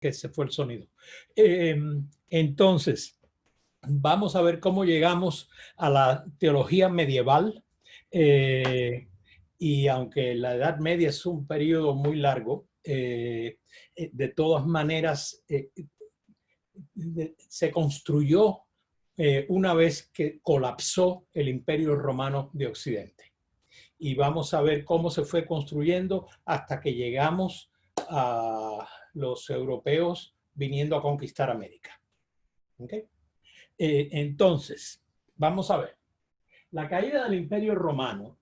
que se fue el sonido. Entonces, vamos a ver cómo llegamos a la teología medieval. Y aunque la Edad Media es un periodo muy largo, de todas maneras se construyó una vez que colapsó el Imperio Romano de Occidente. Y vamos a ver cómo se fue construyendo hasta que llegamos a los europeos viniendo a conquistar América. ¿Okay? Entonces, vamos a ver. La caída del Imperio Romano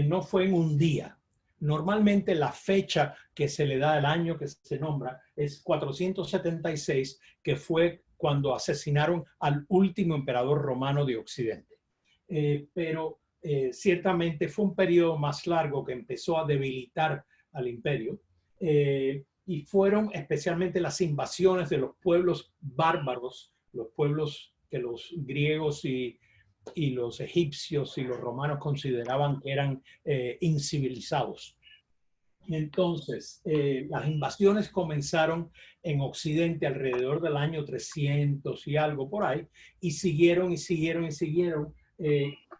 no fue en un día. Normalmente la fecha que se le da al año que se nombra es 476, que fue cuando asesinaron al último emperador romano de Occidente. Pero ciertamente fue un periodo más largo que empezó a debilitar al imperio. Y fueron especialmente las invasiones de los pueblos bárbaros, los pueblos que los griegos y los egipcios y los romanos consideraban que eran incivilizados. Entonces, las invasiones comenzaron en Occidente alrededor del año 300 y algo por ahí, y siguieron y siguieron y siguieron.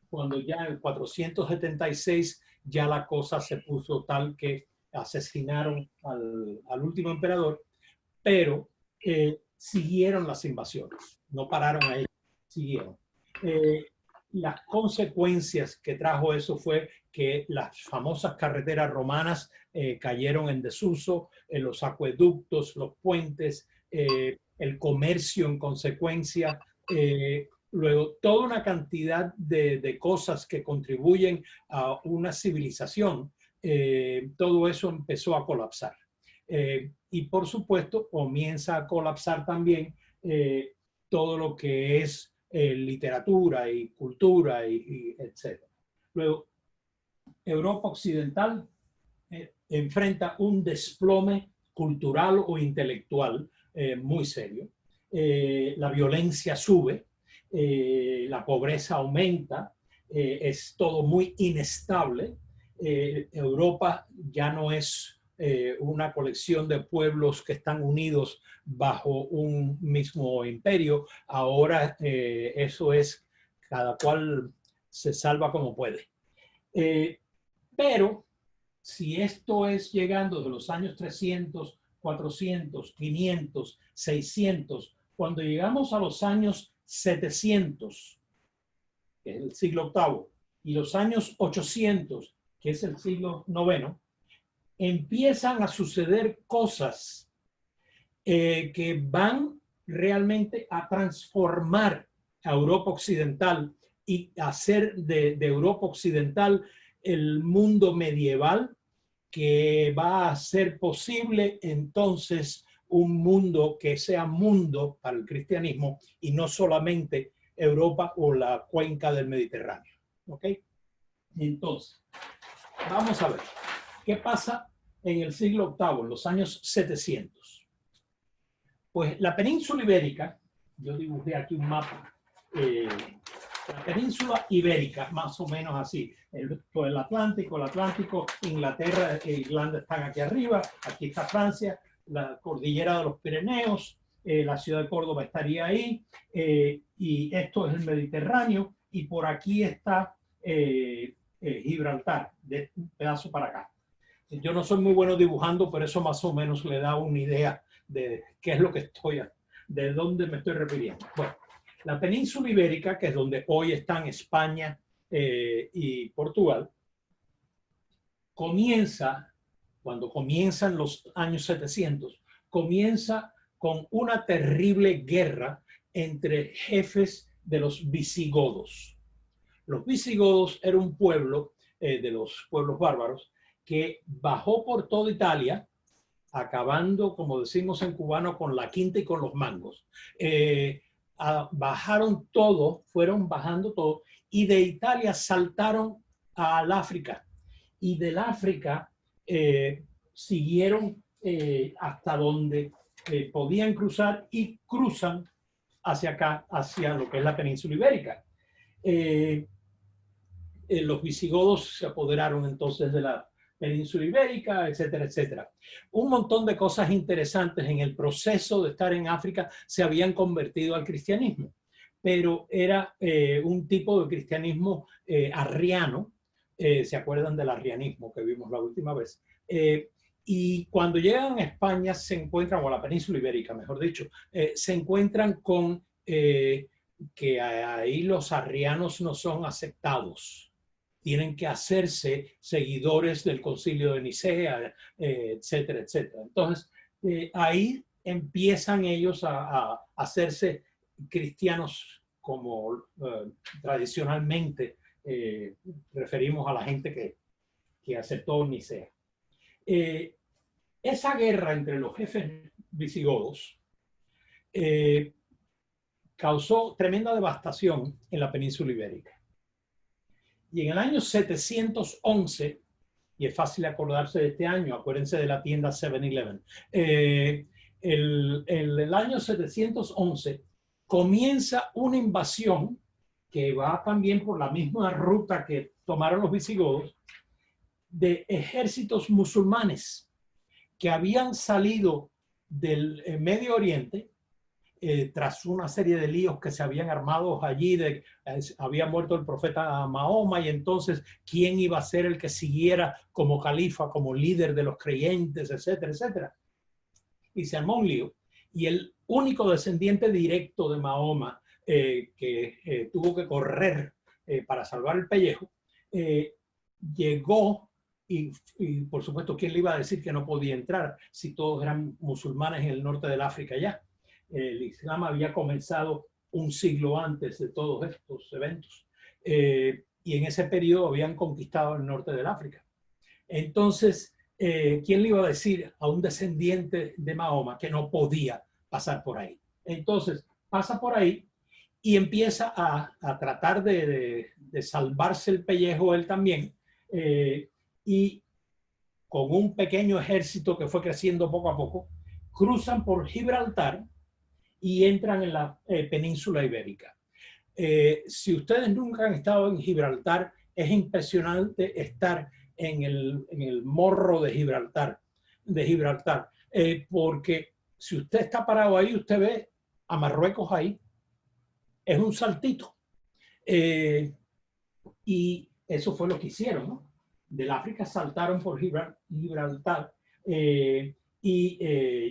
Cuando ya en 476 ya la cosa se puso tal que asesinaron al último emperador, pero siguieron las invasiones, no pararon ahí, siguieron. Las consecuencias que trajo eso fue que las famosas carreteras romanas cayeron en desuso, los acueductos, los puentes, el comercio en consecuencia, luego toda una cantidad de cosas que contribuyen a una civilización, todo eso empezó a colapsar. Y por supuesto comienza a colapsar también todo lo que es literatura y cultura y etc. Luego, Europa Occidental enfrenta un desplome cultural o intelectual muy serio. La violencia sube, la pobreza aumenta, es todo muy inestable. Europa ya no es una colección de pueblos que están unidos bajo un mismo imperio. Ahora eso es, cada cual se salva como puede. Pero si esto es llegando de los años 300, 400, 500, 600, cuando llegamos a los años 700, que es el siglo VIII, y los años 800, que es el siglo IX, empiezan a suceder cosas que van realmente a transformar a Europa Occidental y hacer de Europa Occidental el mundo medieval, que va a hacer posible entonces un mundo que sea mundo para el cristianismo y no solamente Europa o la cuenca del Mediterráneo. ¿Ok? Entonces, vamos a ver qué pasa en el siglo VIII, en los años 700. Pues la península ibérica, yo dibujé aquí un mapa, la península ibérica, más o menos así, el Atlántico, Inglaterra e Irlanda están aquí arriba, aquí está Francia, la cordillera de los Pirineos, la ciudad de Córdoba estaría ahí, y esto es el Mediterráneo, y por aquí está Gibraltar, de un pedazo para acá. Yo no soy muy bueno dibujando, pero eso más o menos le da una idea de qué es lo que de dónde me estoy refiriendo. Bueno, la península ibérica, que es donde hoy están España y Portugal, cuando comienzan los años 700, comienza con una terrible guerra entre jefes de los visigodos. Los visigodos eran un pueblo de los pueblos bárbaros que bajó por toda Italia, acabando, como decimos en cubano, con la quinta y con los mangos. Bajaron todo, fueron bajando todo, y de Italia saltaron al África. Y del África siguieron hasta donde podían cruzar y cruzan hacia acá, hacia lo que es la península ibérica. Los visigodos se apoderaron entonces de península ibérica, etcétera, etcétera. Un montón de cosas interesantes en el proceso de estar en África se habían convertido al cristianismo, pero era un tipo de cristianismo arriano. ¿Se acuerdan del arrianismo que vimos la última vez? Y cuando llegan a España se encuentran, o a la península ibérica, mejor dicho, se encuentran con que ahí los arrianos no son aceptados. Tienen que hacerse seguidores del Concilio de Nicea, etcétera, etcétera. Entonces, ahí empiezan ellos a hacerse cristianos como tradicionalmente referimos a la gente que aceptó Nicea. Esa guerra entre los jefes visigodos causó tremenda devastación en la península ibérica. Y en el año 711, y es fácil acordarse de este año, acuérdense de la tienda 7-Eleven, el año 711 comienza una invasión que va también por la misma ruta que tomaron los visigodos, de ejércitos musulmanes que habían salido del Medio Oriente tras una serie de líos que se habían armado allí, había muerto el profeta Mahoma, y entonces quién iba a ser el que siguiera como califa, como líder de los creyentes, etcétera, etcétera. Y se armó un lío. Y el único descendiente directo de Mahoma que tuvo que correr para salvar el pellejo, llegó y por supuesto, ¿quién le iba a decir que no podía entrar si todos eran musulmanes en el norte del África ya? El Islam había comenzado un siglo antes de todos estos eventos y en ese periodo habían conquistado el norte del África. Entonces, ¿quién le iba a decir a un descendiente de Mahoma que no podía pasar por ahí? Entonces, pasa por ahí y empieza a tratar de salvarse el pellejo él también, y con un pequeño ejército que fue creciendo poco a poco, cruzan por Gibraltar y entran en la península ibérica. Si ustedes nunca han estado en Gibraltar, es impresionante estar en el morro de Gibraltar, porque si usted está parado ahí, usted ve a Marruecos ahí, es un saltito. Y eso fue lo que hicieron, ¿no? Del África saltaron por Gibraltar y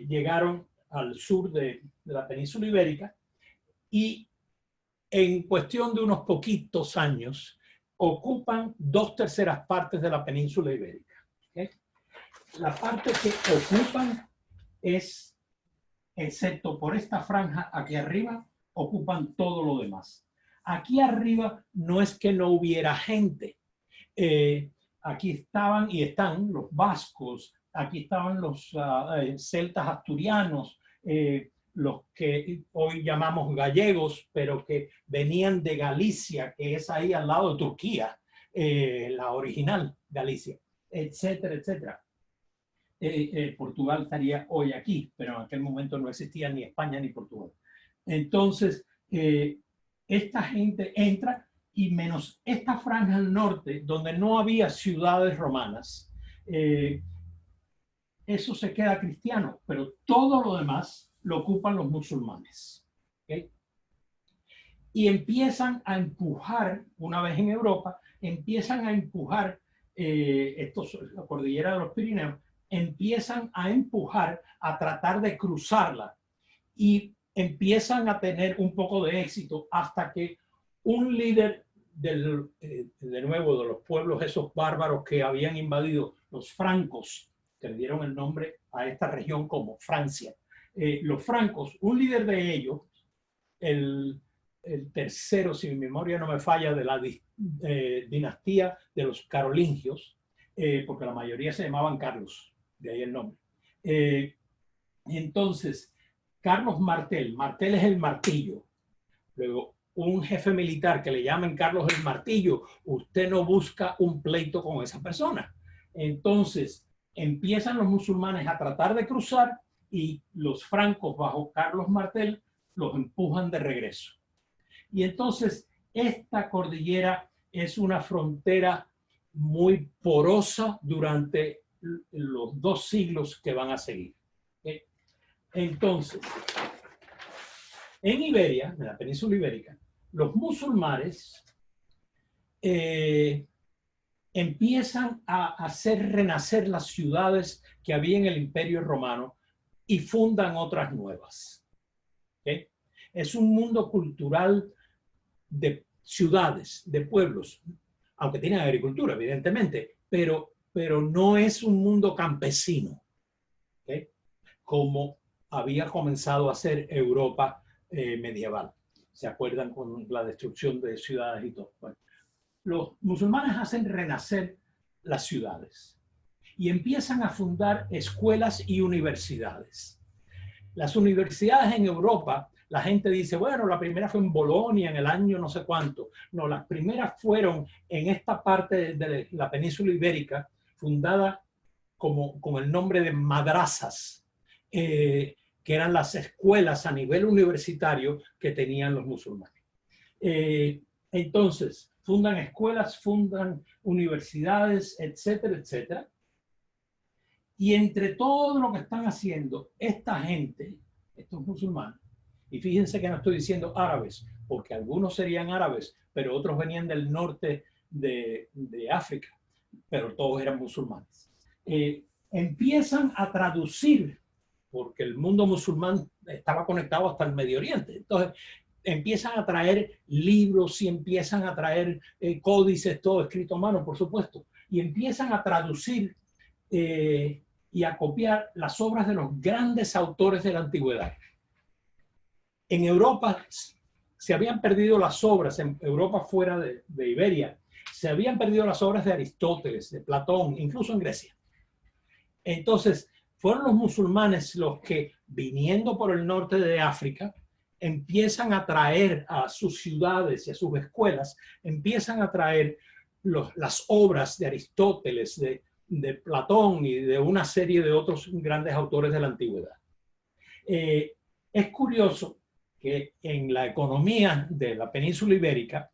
llegaron al sur de la península ibérica, y en cuestión de unos poquitos años ocupan 2/3 partes de la península ibérica. ¿Okay? La parte que ocupan es, excepto por esta franja aquí arriba, ocupan todo lo demás. Aquí arriba no es que no hubiera gente. Aquí estaban y están los vascos, aquí estaban los celtas asturianos, los que hoy llamamos gallegos, pero que venían de Galicia, que es ahí al lado de Turquía, la original Galicia, etcétera, etcétera. Portugal estaría hoy aquí, pero en aquel momento no existía ni España ni Portugal. Entonces, esta gente entra, y menos esta franja al norte, donde no había ciudades romanas, eso se queda cristiano, pero todo lo demás lo ocupan los musulmanes. ¿Okay? Y empiezan a empujar, una vez en Europa, empiezan a empujar la cordillera de los Pirineos, empiezan a empujar a tratar de cruzarla, y empiezan a tener un poco de éxito hasta que un líder de nuevo de los pueblos esos bárbaros que habían invadido, los francos, que le dieron el nombre a esta región como Francia, los francos, un líder de ellos, el tercero, si mi memoria no me falla, de la dinastía de los carolingios, porque la mayoría se llamaban Carlos, de ahí el nombre. Entonces, Carlos Martel es el martillo. Luego, un jefe militar que le llamen Carlos el Martillo, usted no busca un pleito con esa persona. Entonces, empiezan los musulmanes a tratar de cruzar, y los francos, bajo Carlos Martel, los empujan de regreso. Y entonces, esta cordillera es una frontera muy porosa durante los 2 siglos que van a seguir. ¿Okay? Entonces, en Iberia, en la península ibérica, los musulmanes empiezan a hacer renacer las ciudades que había en el Imperio Romano y fundan otras nuevas. ¿Okay? Es un mundo cultural de ciudades, de pueblos, aunque tienen agricultura, evidentemente, pero no es un mundo campesino, ¿okay? Como había comenzado a ser Europa medieval. ¿Se acuerdan con la destrucción de ciudades y todo? Bueno, los musulmanes hacen renacer las ciudades y empiezan a fundar escuelas y universidades. Las universidades en Europa, la gente dice, bueno, la primera fue en Bolonia en el año no sé cuánto. No, las primeras fueron en esta parte de la península ibérica, fundada con el nombre de madrasas, que eran las escuelas a nivel universitario que tenían los musulmanes. Entonces, fundan escuelas, fundan universidades, etcétera, etcétera. Y entre todo lo que están haciendo esta gente, estos musulmanes, y fíjense que no estoy diciendo árabes, porque algunos serían árabes, pero otros venían del norte de África, pero todos eran musulmanes. Empiezan a traducir, porque el mundo musulmán estaba conectado hasta el Medio Oriente. Entonces, empiezan a traer libros y empiezan a traer códices, todo escrito a mano, por supuesto, y empiezan a traducir y a copiar las obras de los grandes autores de la antigüedad. En Europa se habían perdido las obras, en Europa fuera de Iberia, se habían perdido las obras de Aristóteles, de Platón, incluso en Grecia. Entonces, fueron los musulmanes los que, viniendo por el norte de África, empiezan a traer a sus ciudades y a sus escuelas, empiezan a traer las obras de Aristóteles, de Platón y de una serie de otros grandes autores de la antigüedad. Es curioso que en la economía de la península ibérica,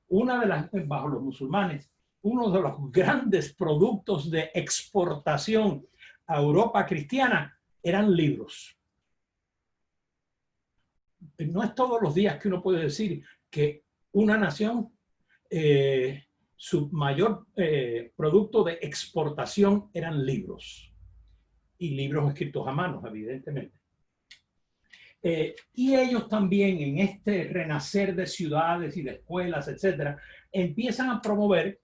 bajo los musulmanes, uno de los grandes productos de exportación a Europa cristiana eran libros. No es todos los días que uno puede decir que una nación, su mayor producto de exportación eran libros. Y libros escritos a mano, evidentemente. Y ellos también, en este renacer de ciudades y de escuelas, etcétera, empiezan a promover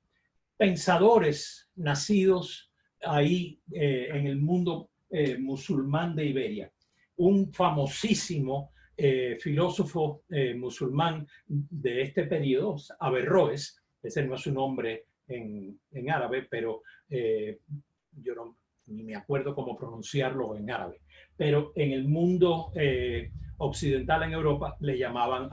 pensadores nacidos ahí en el mundo musulmán de Iberia. Un famosísimo filósofo musulmán de este periodo, Averroes, ese no es su nombre en árabe, pero yo ni me acuerdo cómo pronunciarlo en árabe, pero en el mundo occidental en Europa le llaman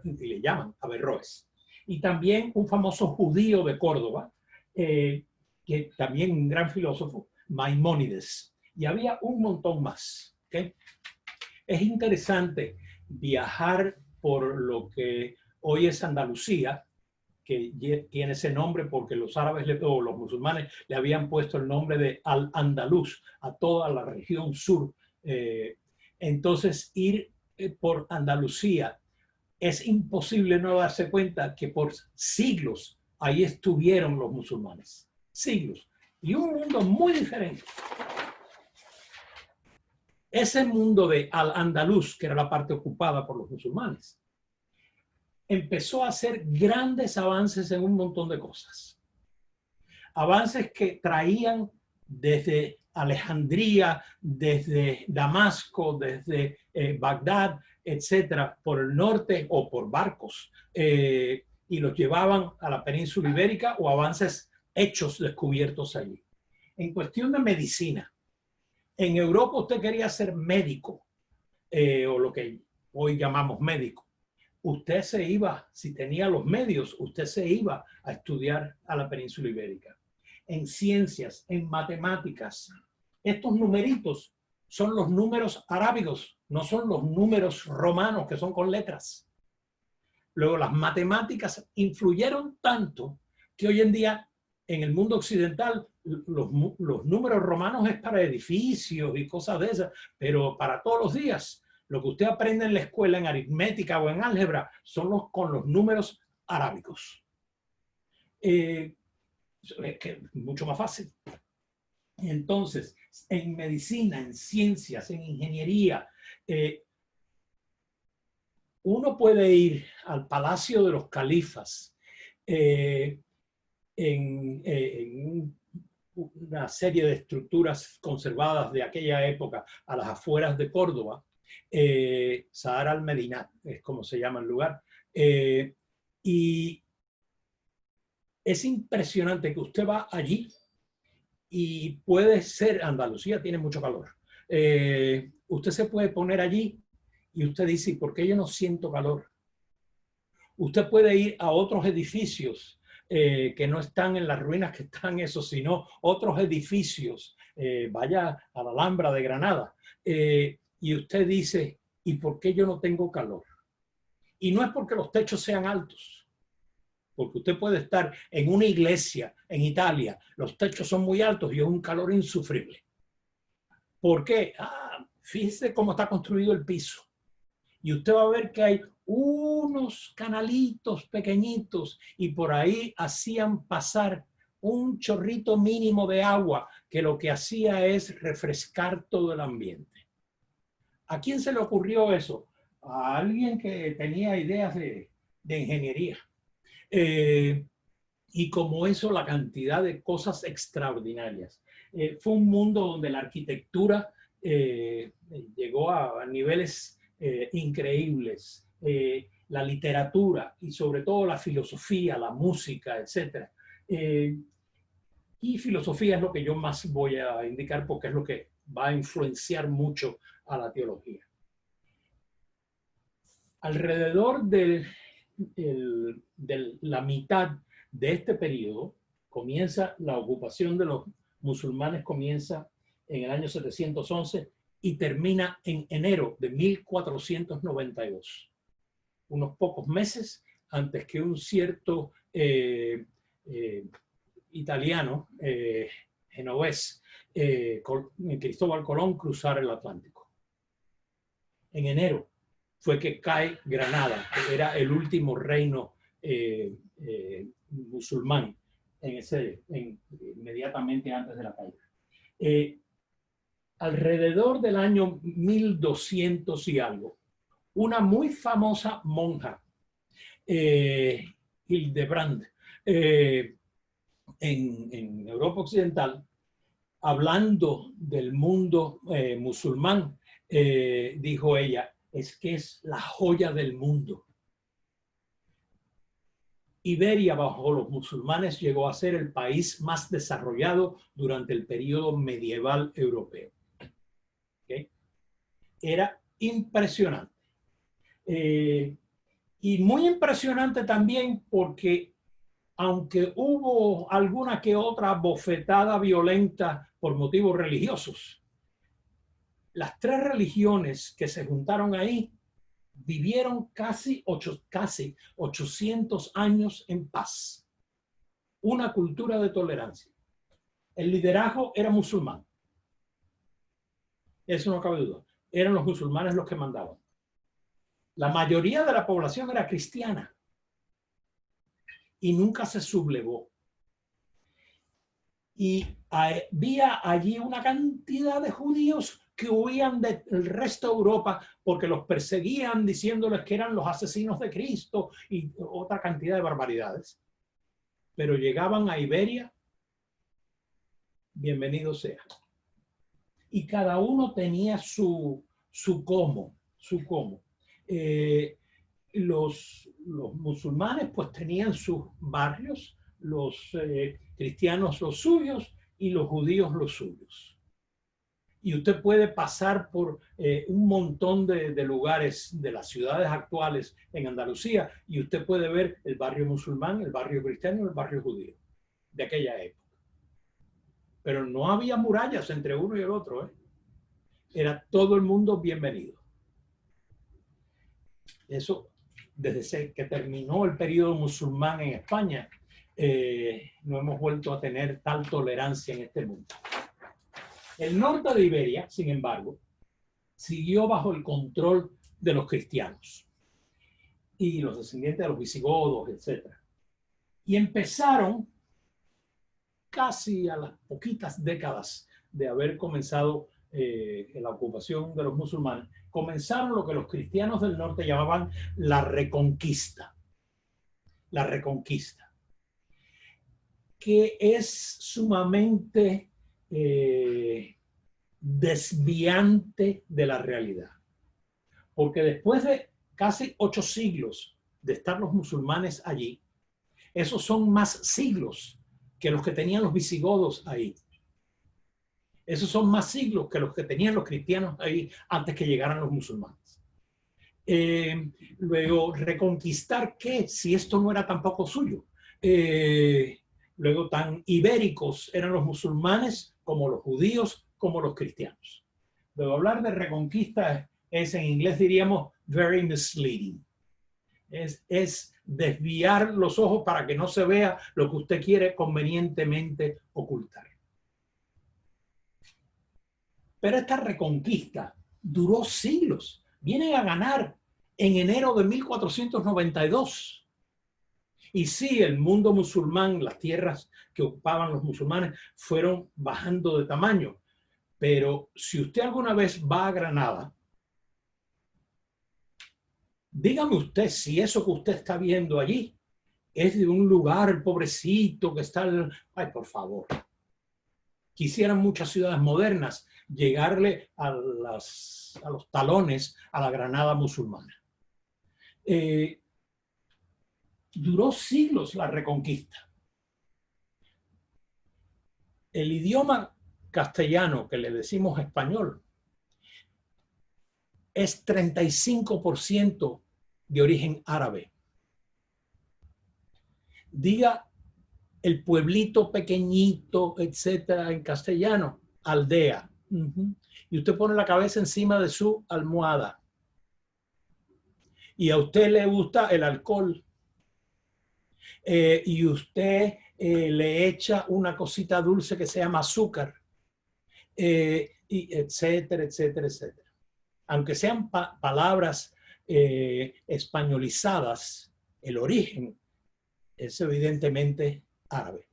y le llaman Averroes. Y también un famoso judío de Córdoba, que también un gran filósofo, Maimónides. Y había un montón más. ¿Okay? Es interesante viajar por lo que hoy es Andalucía, que tiene ese nombre porque los árabes o los musulmanes le habían puesto el nombre de Al-Andalus a toda la región sur. Entonces, ir por Andalucía es imposible no darse cuenta que por siglos ahí estuvieron los musulmanes. Siglos. Y un mundo muy diferente. Ese mundo de Al-Andalus, que era la parte ocupada por los musulmanes, empezó a hacer grandes avances en un montón de cosas. Avances que traían desde Alejandría, desde Damasco, desde Bagdad, etcétera, por el norte o por barcos, y los llevaban a la península ibérica, o avances hechos, descubiertos allí. En cuestión de medicina, en Europa usted quería ser médico, o lo que hoy llamamos médico. Usted se iba, si tenía los medios, usted se iba a estudiar a la península ibérica. En ciencias, en matemáticas, estos numeritos son los números arábigos, no son los números romanos que son con letras. Luego las matemáticas influyeron tanto que hoy en día en el mundo occidental los números romanos es para edificios y cosas de esas, pero para todos los días, lo que usted aprende en la escuela, en aritmética o en álgebra, son con los números arábicos. Es que mucho más fácil. Entonces, en medicina, en ciencias, en ingeniería, uno puede ir al Palacio de los Califas en una serie de estructuras conservadas de aquella época a las afueras de Córdoba, Sahara al-Medinat, es como se llama el lugar, y es impresionante que usted va allí y puede ser, Andalucía tiene mucho calor, usted se puede poner allí y usted dice, ¿por qué yo no siento calor? Usted puede ir a otros edificios que no están en las ruinas que están esos, sino otros edificios, vaya a la Alhambra de Granada, y usted dice, ¿y por qué yo no tengo calor? Y no es porque los techos sean altos, porque usted puede estar en una iglesia en Italia, los techos son muy altos y es un calor insufrible. ¿Por qué? Fíjese cómo está construido el piso. Y usted va a ver que hay unos canalitos pequeñitos y por ahí hacían pasar un chorrito mínimo de agua que lo que hacía es refrescar todo el ambiente. ¿A quién se le ocurrió eso? A alguien que tenía ideas de ingeniería. Y como eso, la cantidad de cosas extraordinarias. Fue un mundo donde la arquitectura llegó a niveles increíbles, la literatura y sobre todo la filosofía, la música, etc. Y filosofía es lo que yo más voy a indicar porque es lo que va a influenciar mucho a la teología. Alrededor de la mitad de este periodo comienza la ocupación de los musulmanes, comienza en el año 711 y termina en enero de 1492, unos pocos meses antes que un cierto italiano, genovés, Cristóbal Colón, cruzara el Atlántico. En enero fue que cae Granada, que era el último reino musulmán inmediatamente antes de la caída. Alrededor del año 1200 y algo, una muy famosa monja, Hildebrand, en Europa Occidental, hablando del mundo musulmán, dijo ella, es que es la joya del mundo. Iberia, bajo los musulmanes, llegó a ser el país más desarrollado durante el periodo medieval europeo. ¿Okay? Era impresionante. Y muy impresionante también porque, aunque hubo alguna que otra bofetada violenta por motivos religiosos, las tres religiones que se juntaron ahí vivieron casi 800 años en paz. Una cultura de tolerancia. El liderazgo era musulmán. Eso no cabe duda. Eran los musulmanes los que mandaban. La mayoría de la población era cristiana y nunca se sublevó. Y había allí una cantidad de judíos que huían del resto de Europa porque los perseguían diciéndoles que eran los asesinos de Cristo y otra cantidad de barbaridades. Pero llegaban a Iberia, bienvenido sea. Y cada uno tenía su cómo. Los musulmanes pues tenían sus barrios, los cristianos los suyos y los judíos los suyos. Y usted puede pasar por un montón de lugares de las ciudades actuales en Andalucía y usted puede ver el barrio musulmán, el barrio cristiano y el barrio judío de aquella época. Pero no había murallas entre uno y el otro. Era todo el mundo bienvenido. Eso, desde que terminó el periodo musulmán en España, no hemos vuelto a tener tal tolerancia en este mundo. El norte de Iberia, sin embargo, siguió bajo el control de los cristianos y los descendientes de los visigodos, etc. Y empezaron, casi a las poquitas décadas de haber comenzado la ocupación de los musulmanes, comenzaron lo que los cristianos del norte llamaban la Reconquista. La Reconquista, que es sumamente desviante de la realidad. Porque después de casi 8 siglos de estar los musulmanes allí, esos son más siglos que los que tenían los visigodos ahí. Esos son más siglos que los que tenían los cristianos ahí antes que llegaran los musulmanes. Luego, reconquistar qué, si esto no era tampoco suyo. Luego, tan ibéricos eran los musulmanes como los judíos, como los cristianos. Luego, hablar de reconquista es en inglés diríamos very misleading. Es desviar los ojos para que no se vea lo que usted quiere convenientemente ocultar. Pero esta reconquista duró siglos. Vienen a ganar en enero de 1492. Y sí, el mundo musulmán, las tierras que ocupaban los musulmanes fueron bajando de tamaño. Pero si usted alguna vez va a Granada, dígame usted si eso que usted está viendo allí es de un lugar pobrecito que está... Ay, por favor. Quisieran muchas ciudades modernas llegarle a los talones a la Granada musulmana. Duró siglos la reconquista. El idioma castellano, que le decimos español, es 35% de origen árabe. Diga el pueblito pequeñito, etcétera, en castellano, aldea. Y usted pone la cabeza encima de su almohada. Y a usted le gusta el alcohol. Y usted le echa una cosita dulce que se llama azúcar. Y etcétera, etcétera, etcétera. Aunque sean palabras españolizadas, el origen es evidentemente árabe.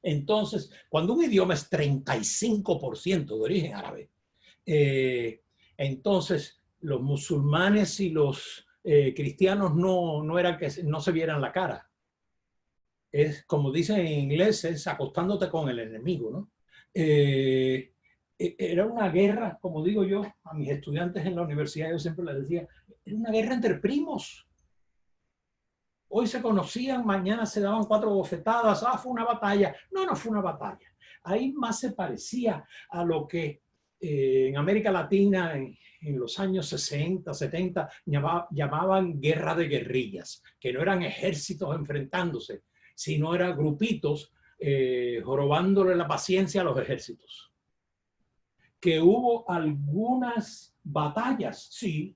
Entonces, cuando un idioma es 35% de origen árabe, entonces los musulmanes y los cristianos no eran que no se vieran la cara. Es, como dicen en inglés, es acostándote con el enemigo, ¿no? Era una guerra, como digo yo a mis estudiantes en la universidad, yo siempre les decía, era una guerra entre primos. Hoy se conocían, mañana se daban 4 bofetadas, fue una batalla. No, no fue una batalla. Ahí más se parecía a lo que en América Latina en los años 60, 70 llamaban guerra de guerrillas, que no eran ejércitos enfrentándose, sino eran grupitos jorobándole la paciencia a los ejércitos. Que hubo algunas batallas, sí,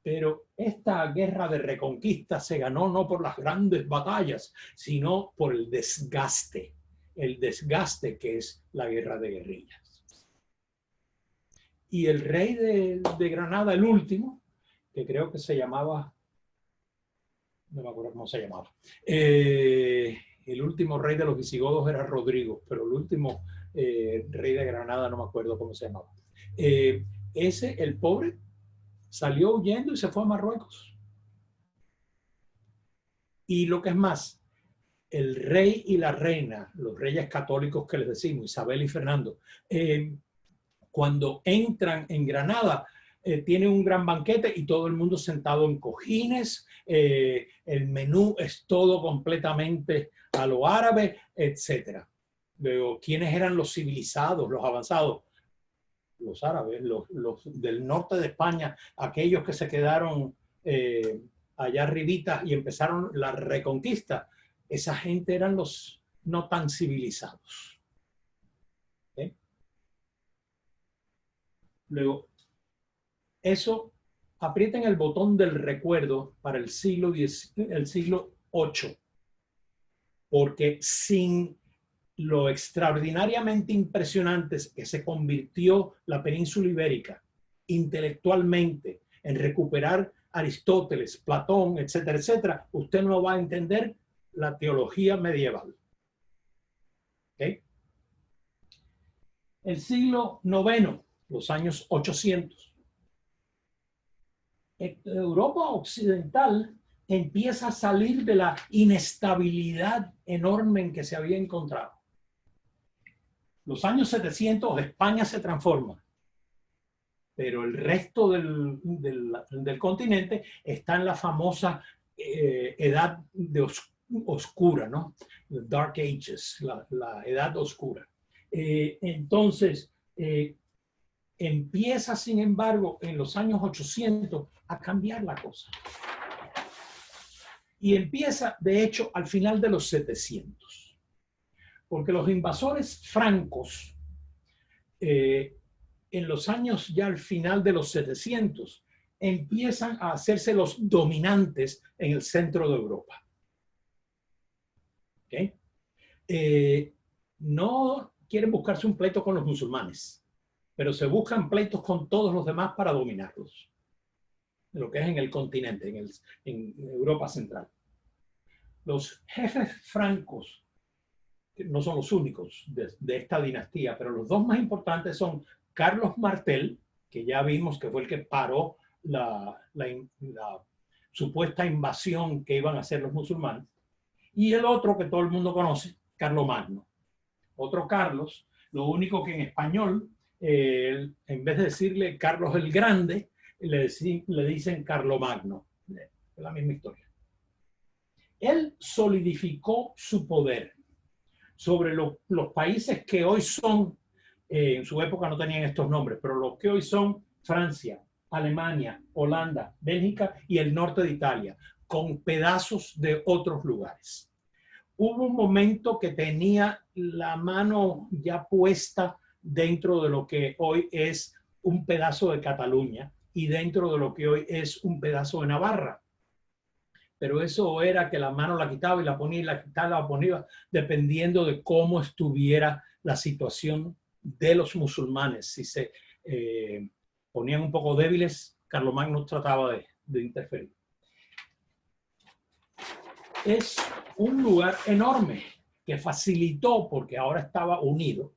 pero esta guerra de reconquista se ganó no por las grandes batallas, sino por el desgaste que es la guerra de guerrillas. Y el rey de Granada, el último, que creo que se llamaba, no me acuerdo cómo se llamaba, el último rey de los visigodos era Rodrigo, pero el último rey de Granada no me acuerdo cómo se llamaba. El pobre, salió huyendo y se fue a Marruecos. Y lo que es más, el rey y la reina, los reyes católicos que les decimos, Isabel y Fernando, cuando entran en Granada, tienen un gran banquete y todo el mundo sentado en cojines, el menú es todo completamente a lo árabe, etc. Luego, ¿quiénes eran los civilizados, los avanzados? Los árabes, los del norte de España, aquellos que se quedaron allá arribita y empezaron la reconquista, esa gente eran los no tan civilizados. ¿Okay? Luego, eso, aprieten el botón del recuerdo para el siglo VIII. porque sin lo extraordinariamente impresionante que se convirtió la península ibérica intelectualmente en recuperar Aristóteles, Platón, etcétera, etcétera, usted no va a entender la teología medieval. ¿Okay? El siglo IX, los años 800. Europa occidental empieza a salir de la inestabilidad enorme en que se había encontrado. Los años 700, España se transforma, pero el resto del continente está en la famosa edad de oscura, ¿no? The Dark Ages, la edad oscura. Entonces, empieza, sin embargo, en los años 800 a cambiar la cosa. Y empieza, de hecho, al final de los 700. Porque los invasores francos, en los años ya al final de los 700, empiezan a hacerse los dominantes en el centro de Europa. ¿Okay? No quieren buscarse un pleito con los musulmanes, pero se buscan pleitos con todos los demás para dominarlos, lo que es en el continente, en Europa Central. Los jefes francos, que no son los únicos de esta dinastía, pero los dos más importantes son Carlos Martel, que ya vimos que fue el que paró la supuesta invasión que iban a hacer los musulmanes, y el otro que todo el mundo conoce, Carlomagno. Otro Carlos, lo único que en español, en vez de decirle Carlos el Grande, le dicen Carlomagno. Es la misma historia. Él solidificó su poder sobre los países que hoy son, en su época no tenían estos nombres, pero los que hoy son Francia, Alemania, Holanda, Bélgica y el norte de Italia, con pedazos de otros lugares. Hubo un momento que tenía la mano ya puesta dentro de lo que hoy es un pedazo de Cataluña y dentro de lo que hoy es un pedazo de Navarra. Pero eso era que la mano la quitaba y la ponía y la quitaba y la ponía, dependiendo de cómo estuviera la situación de los musulmanes. Si se ponían un poco débiles, Carlomagno trataba de interferir. Es un lugar enorme que facilitó, porque ahora estaba unido,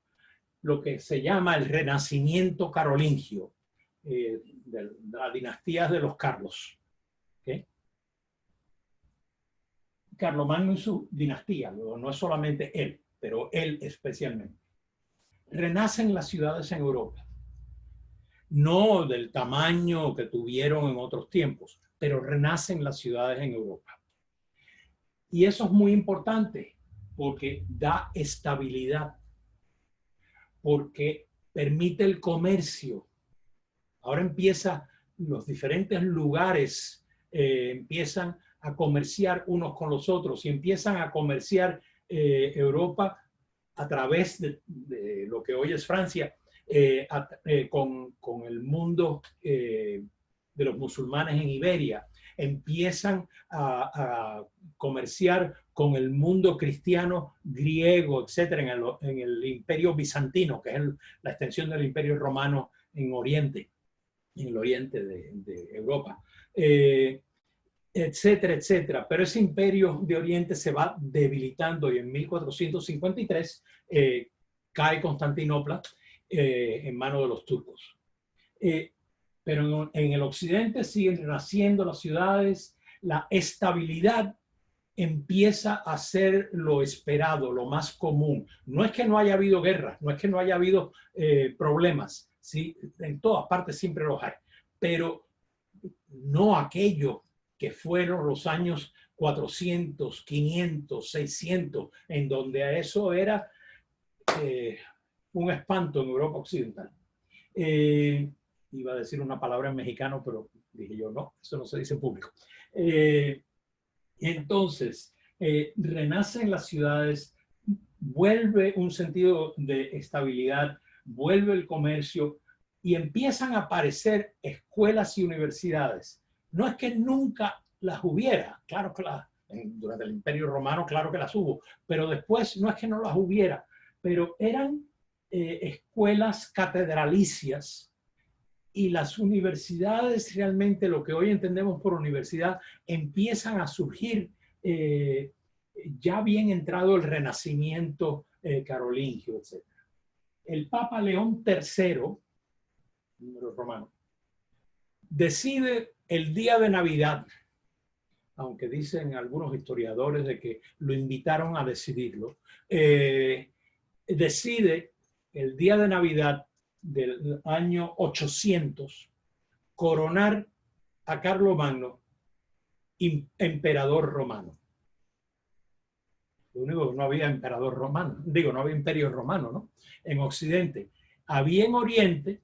lo que se llama el Renacimiento carolingio, de la dinastía de los Carlos. ¿Okay? Carlomagno y su dinastía, luego no es solamente él, pero él especialmente. Renacen las ciudades en Europa. No del tamaño que tuvieron en otros tiempos, pero renacen las ciudades en Europa. Y eso es muy importante porque da estabilidad, porque permite el comercio. Ahora empiezan los diferentes lugares, empiezan a comerciar unos con los otros y empiezan a comerciar Europa a través de lo que hoy es Francia, con el mundo de los musulmanes en Iberia. Empiezan a comerciar con el mundo cristiano griego, etcétera, en el imperio bizantino, que es la extensión del imperio romano en Oriente, en el oriente de Europa, etcétera, etcétera. Pero ese imperio de Oriente se va debilitando y en 1453 cae Constantinopla en manos de los turcos. Pero en el occidente siguen naciendo las ciudades, la estabilidad empieza a ser lo esperado, lo más común. No es que no haya habido guerras, no es que no haya habido problemas, ¿sí? En todas partes siempre los hay, pero no aquello que fueron los años 400, 500, 600, en donde eso era un espanto en Europa occidental. Iba a decir una palabra en mexicano, pero dije yo, no, eso no se dice en público. Entonces, renacen las ciudades, vuelve un sentido de estabilidad, vuelve el comercio y empiezan a aparecer escuelas y universidades. No es que nunca las hubiera, claro que Durante el Imperio Romano, claro que las hubo, pero después no es que no las hubiera, pero eran escuelas catedralicias, y las universidades, realmente lo que hoy entendemos por universidad, empiezan a surgir ya bien entrado el Renacimiento carolingio, etc. El Papa León III, número romano, decide el día de Navidad, aunque dicen algunos historiadores de que lo invitaron a decidirlo, decide el día de Navidad del año 800 coronar a Carlomagno emperador romano. Lo único que no había emperador romano, no había imperio romano, ¿no? En Occidente. Había en Oriente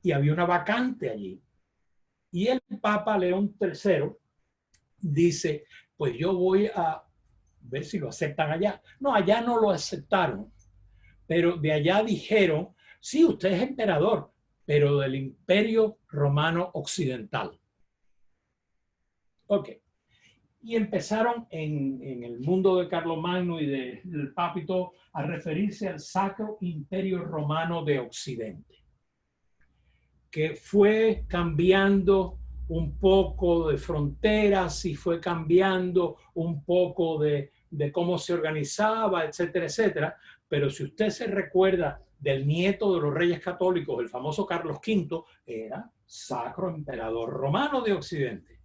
y había una vacante allí. Y el Papa León III dice, pues yo voy a ver si lo aceptan allá. No, allá no lo aceptaron, pero de allá dijeron, sí, usted es emperador, pero del Imperio Romano Occidental. Ok. Y empezaron en el mundo de Carlomagno y del Papito a referirse al Sacro Imperio Romano de Occidente, que fue cambiando un poco de fronteras y fue cambiando un poco de cómo se organizaba, etcétera, etcétera. Pero si usted se recuerda del nieto de los reyes católicos, el famoso Carlos V, era Sacro Emperador Romano de Occidente.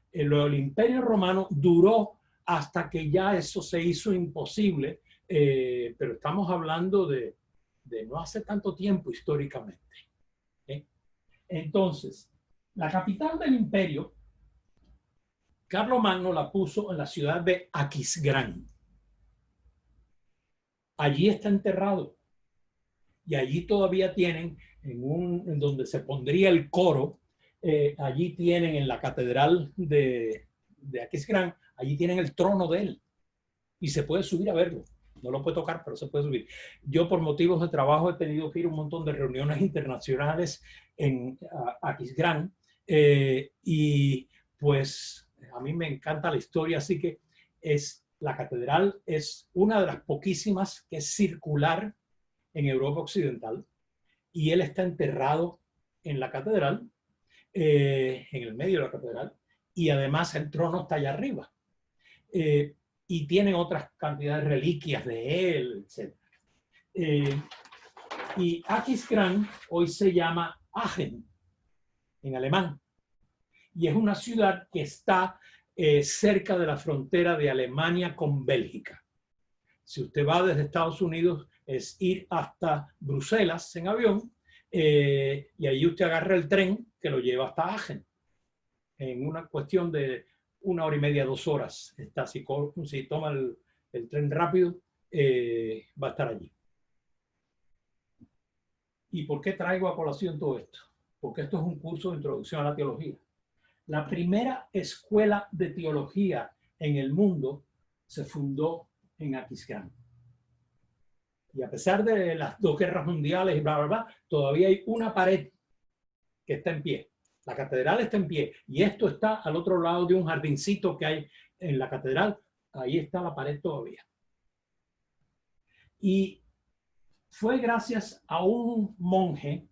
El Imperio Romano duró hasta que ya eso se hizo imposible, pero estamos hablando de no hace tanto tiempo históricamente. Entonces, la capital del imperio, Carlomagno la puso en la ciudad de Aquisgrán. Allí está enterrado. Y allí todavía tienen, en donde se pondría el coro, allí tienen en la catedral de Aquisgrán, allí tienen el trono de él. Y se puede subir a verlo. No lo puede tocar, pero se puede subir. Yo por motivos de trabajo he tenido que ir a un montón de reuniones internacionales en Aquisgrán. Y pues a mí me encanta la historia, así que la catedral es una de las poquísimas que es circular en Europa Occidental, y él está enterrado en la catedral, en el medio de la catedral, y además el trono está allá arriba. Y tiene otras cantidades de reliquias de él, etc. Y Aquisgrán hoy se llama Aachen, en alemán, y es una ciudad que está cerca de la frontera de Alemania con Bélgica. Si usted va desde Estados Unidos, es ir hasta Bruselas en avión, y allí usted agarra el tren que lo lleva hasta Aachen. En una cuestión de 1 hora y media, 2 horas. Si toma el tren rápido, va a estar allí. ¿Y por qué traigo a colación todo esto? Porque esto es un curso de introducción a la teología. La primera escuela de teología en el mundo se fundó en Aquisgrán. Y a pesar de las 2 guerras mundiales y bla, bla, bla, todavía hay una pared que está en pie. La catedral está en pie y esto está al otro lado de un jardincito que hay en la catedral. Ahí está la pared todavía. Y fue gracias a un monje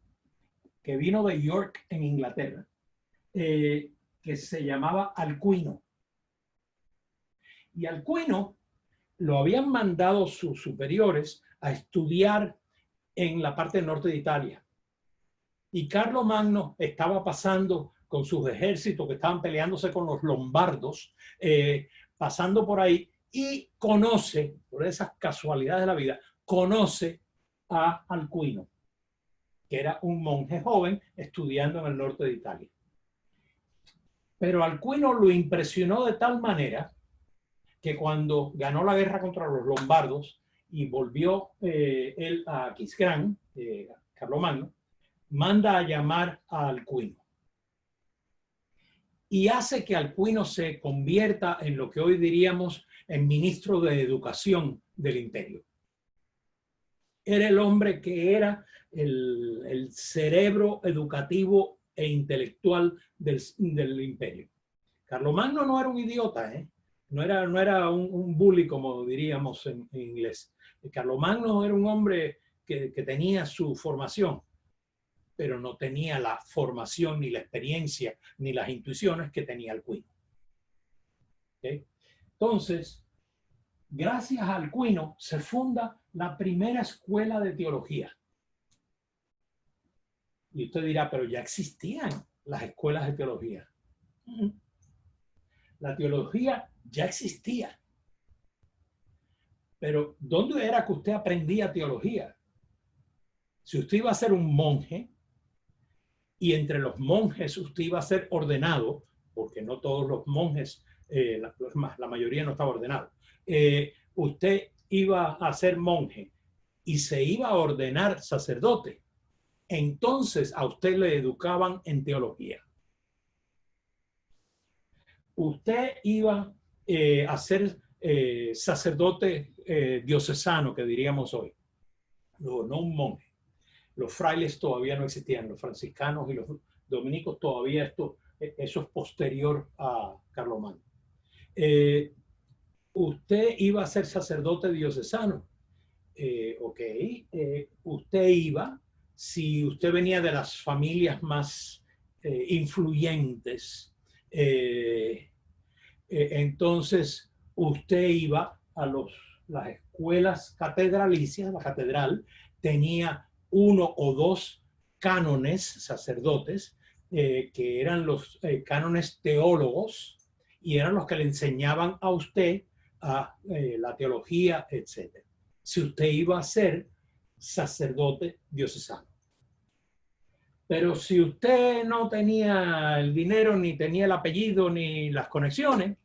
que vino de York, en Inglaterra, que se llamaba Alcuino. Y Alcuino lo habían mandado sus superiores a estudiar en la parte del norte de Italia. Y Carlomagno estaba pasando con sus ejércitos que estaban peleándose con los lombardos, pasando por ahí, y conoce, por esas casualidades de la vida, conoce a Alcuino, que era un monje joven estudiando en el norte de Italia. Pero Alcuino lo impresionó de tal manera que cuando ganó la guerra contra los lombardos y volvió él a Aquisgrán, Carlomagno, manda a llamar a Alcuino y hace que Alcuino se convierta en lo que hoy diríamos en ministro de educación del imperio. Era el hombre que era el cerebro educativo e intelectual del imperio. Carlomagno no era un idiota, No era un bully, como diríamos en inglés. Carlomagno era un hombre que tenía su formación, pero no tenía la formación, ni la experiencia, ni las intuiciones que tenía Alcuino. ¿Okay? Entonces, gracias a Alcuino se funda la primera escuela de teología. Y usted dirá, pero ya existían las escuelas de teología. La teología ya existía. Pero ¿dónde era que usted aprendía teología? Si usted iba a ser un monje, y entre los monjes usted iba a ser ordenado, porque no todos los monjes, la mayoría no estaba ordenado, usted iba a ser monje y se iba a ordenar sacerdote, entonces a usted le educaban en teología. Usted iba a ser sacerdote diocesano, que diríamos hoy, no un monje. Los frailes todavía no existían, los franciscanos y los dominicos todavía eso es posterior a Carlomagno. Usted iba a ser sacerdote diocesano. Usted iba, si usted venía de las familias más influyentes, entonces usted iba a las escuelas catedralicias, la catedral tenía 1 o 2 cánones sacerdotes, que eran los cánones teólogos, y eran los que le enseñaban a usted la teología, etc. Si usted iba a ser sacerdote diocesano. Pero si usted no tenía el dinero, ni tenía el apellido, ni las conexiones,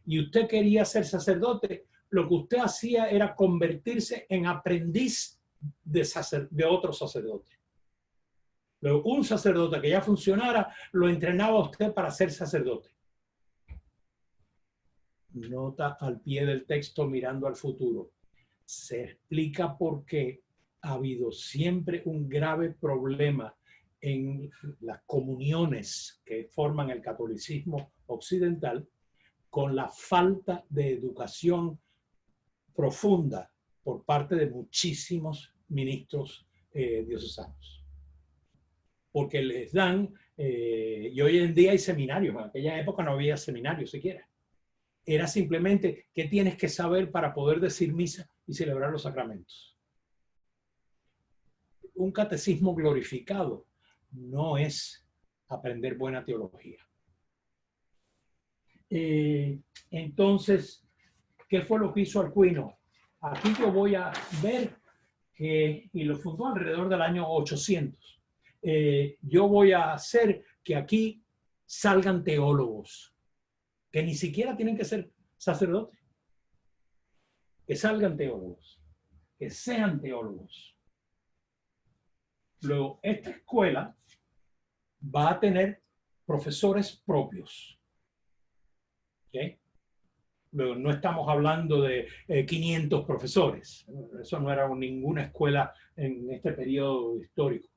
y usted quería ser sacerdote, lo que usted hacía era convertirse en aprendiz de otro sacerdote. Luego, un sacerdote que ya funcionara, lo entrenaba a usted para ser sacerdote. Nota al pie del texto mirando al futuro. Se explica por qué ha habido siempre un grave problema en las comuniones que forman el catolicismo occidental con la falta de educación profunda por parte de muchísimos ministros diocesanos. Porque les dan, y hoy en día hay seminarios, en aquella época no había seminarios siquiera. Era simplemente qué tienes que saber para poder decir misa y celebrar los sacramentos. Un catecismo glorificado no es aprender buena teología. Entonces, ¿qué fue lo que hizo Alcuino? Aquí yo voy a ver que, y lo fundó alrededor del año 800. Yo voy a hacer que aquí salgan teólogos, que ni siquiera tienen que ser sacerdotes, que salgan teólogos, que sean teólogos. Luego, esta escuela va a tener profesores propios. ¿Okay? Luego, no estamos hablando de 500 profesores. Eso no era ninguna escuela en este periodo histórico.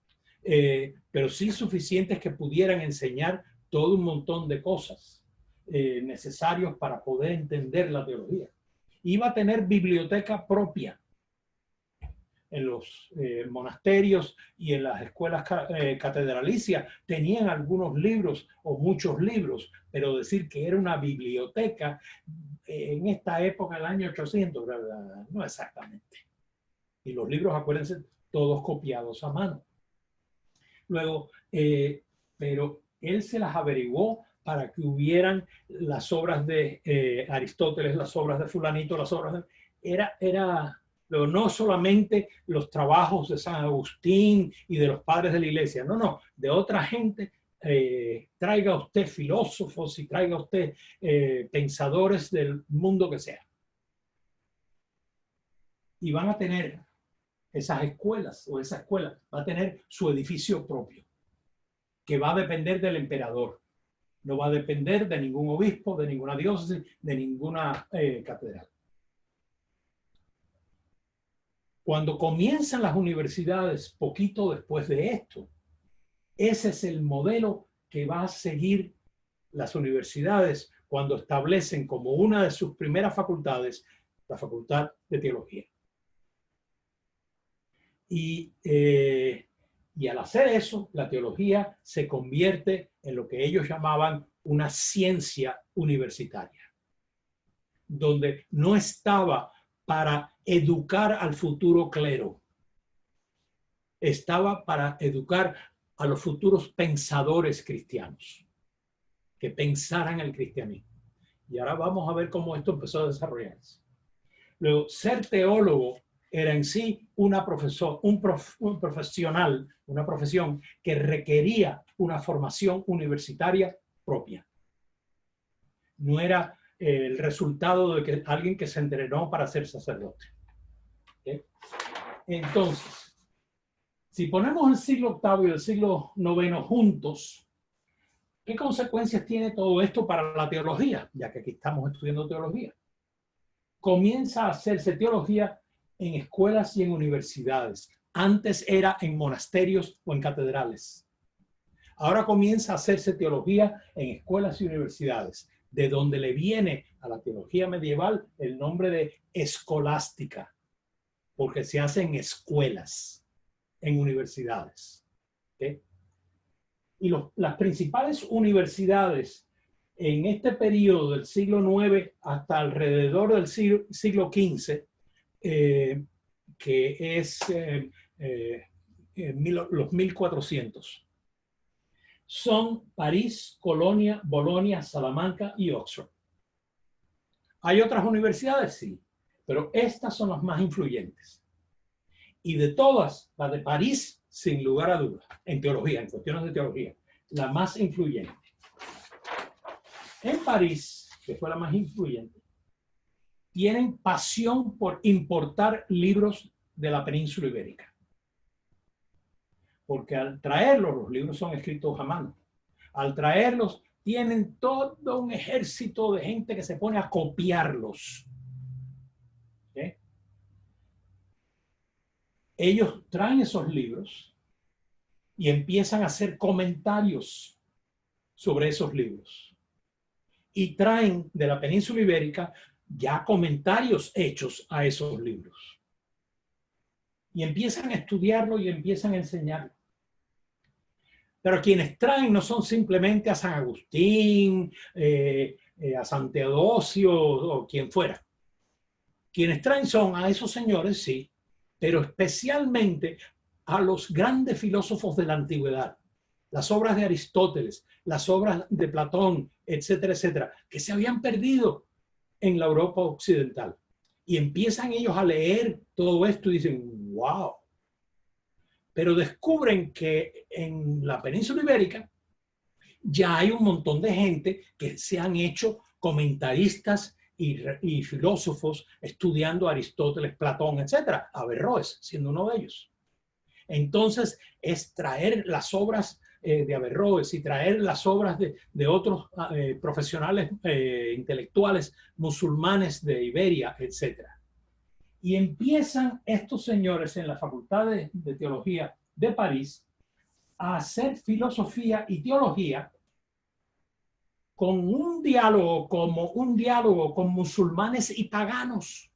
Pero sí suficientes que pudieran enseñar todo un montón de cosas necesarios para poder entender la teología. Iba a tener biblioteca propia en los monasterios y en las escuelas catedralicias. Tenían algunos libros o muchos libros, pero decir que era una biblioteca en esta época, el año 800, ¿verdad? No exactamente. Y los libros, acuérdense, todos copiados a mano. Luego, pero él se las averiguó para que hubieran las obras de Aristóteles, las obras de fulanito, las obras de... Pero no solamente los trabajos de San Agustín y de los padres de la iglesia, no, de otra gente. Traiga usted filósofos y traiga usted pensadores del mundo que sea. Y van a tener esas escuelas, o esa escuela va a tener su edificio propio, que va a depender del emperador. No va a depender de ningún obispo, de ninguna diócesis, de ninguna catedral. Cuando comienzan las universidades, poquito después de esto, ese es el modelo que va a seguir las universidades cuando establecen como una de sus primeras facultades la Facultad de Teología. Y al hacer eso, la teología se convierte en lo que ellos llamaban una ciencia universitaria, donde no estaba para educar al futuro clero, estaba para educar a los futuros pensadores cristianos, que pensaran el cristianismo. Y ahora vamos a ver cómo esto empezó a desarrollarse. Luego, ser teólogo era en sí un profesional, una profesión que requería una formación universitaria propia. No era el resultado de que alguien que se entrenó para ser sacerdote. ¿Okay? Entonces, si ponemos el siglo VIII y el siglo IX juntos, ¿qué consecuencias tiene todo esto para la teología? Ya que aquí estamos estudiando teología. Comienza a hacerse teología en escuelas y en universidades. Antes era en monasterios o en catedrales. Ahora comienza a hacerse teología en escuelas y universidades, de donde le viene a la teología medieval el nombre de escolástica, porque se hace en escuelas, en universidades. ¿Okay? Y las principales universidades en este periodo del siglo IX hasta alrededor del siglo XV, que es los 1400, son París, Colonia, Bolonia, Salamanca y Oxford. ¿Hay otras universidades? Sí, pero estas son las más influyentes. Y de todas, la de París, sin lugar a dudas, en teología, en cuestiones de teología, la más influyente. En París, que fue la más influyente, tienen pasión por importar libros de la península ibérica. Porque al traerlos, los libros son escritos a mano. Al traerlos, tienen todo un ejército de gente que se pone a copiarlos. ¿Okay? Ellos traen esos libros y empiezan a hacer comentarios sobre esos libros. Y traen de la península ibérica ya comentarios hechos a esos libros. Y empiezan a estudiarlo y empiezan a enseñarlo. Pero quienes traen no son simplemente a San Agustín, a San Teodosio o quien fuera. Quienes traen son a esos señores, sí, pero especialmente a los grandes filósofos de la antigüedad. Las obras de Aristóteles, las obras de Platón, etcétera, etcétera, que se habían perdido en la Europa occidental. Y empiezan ellos a leer todo esto y dicen, wow. Pero descubren que en la península ibérica ya hay un montón de gente que se han hecho comentaristas y filósofos estudiando Aristóteles, Platón, etcétera. Averroes siendo uno de ellos. Entonces es traer las obras de Averroes y traer las obras de otros profesionales intelectuales musulmanes de Iberia, etcétera. Y empiezan estos señores en la Facultad de Teología de París a hacer filosofía y teología con un diálogo, como un diálogo con musulmanes y paganos.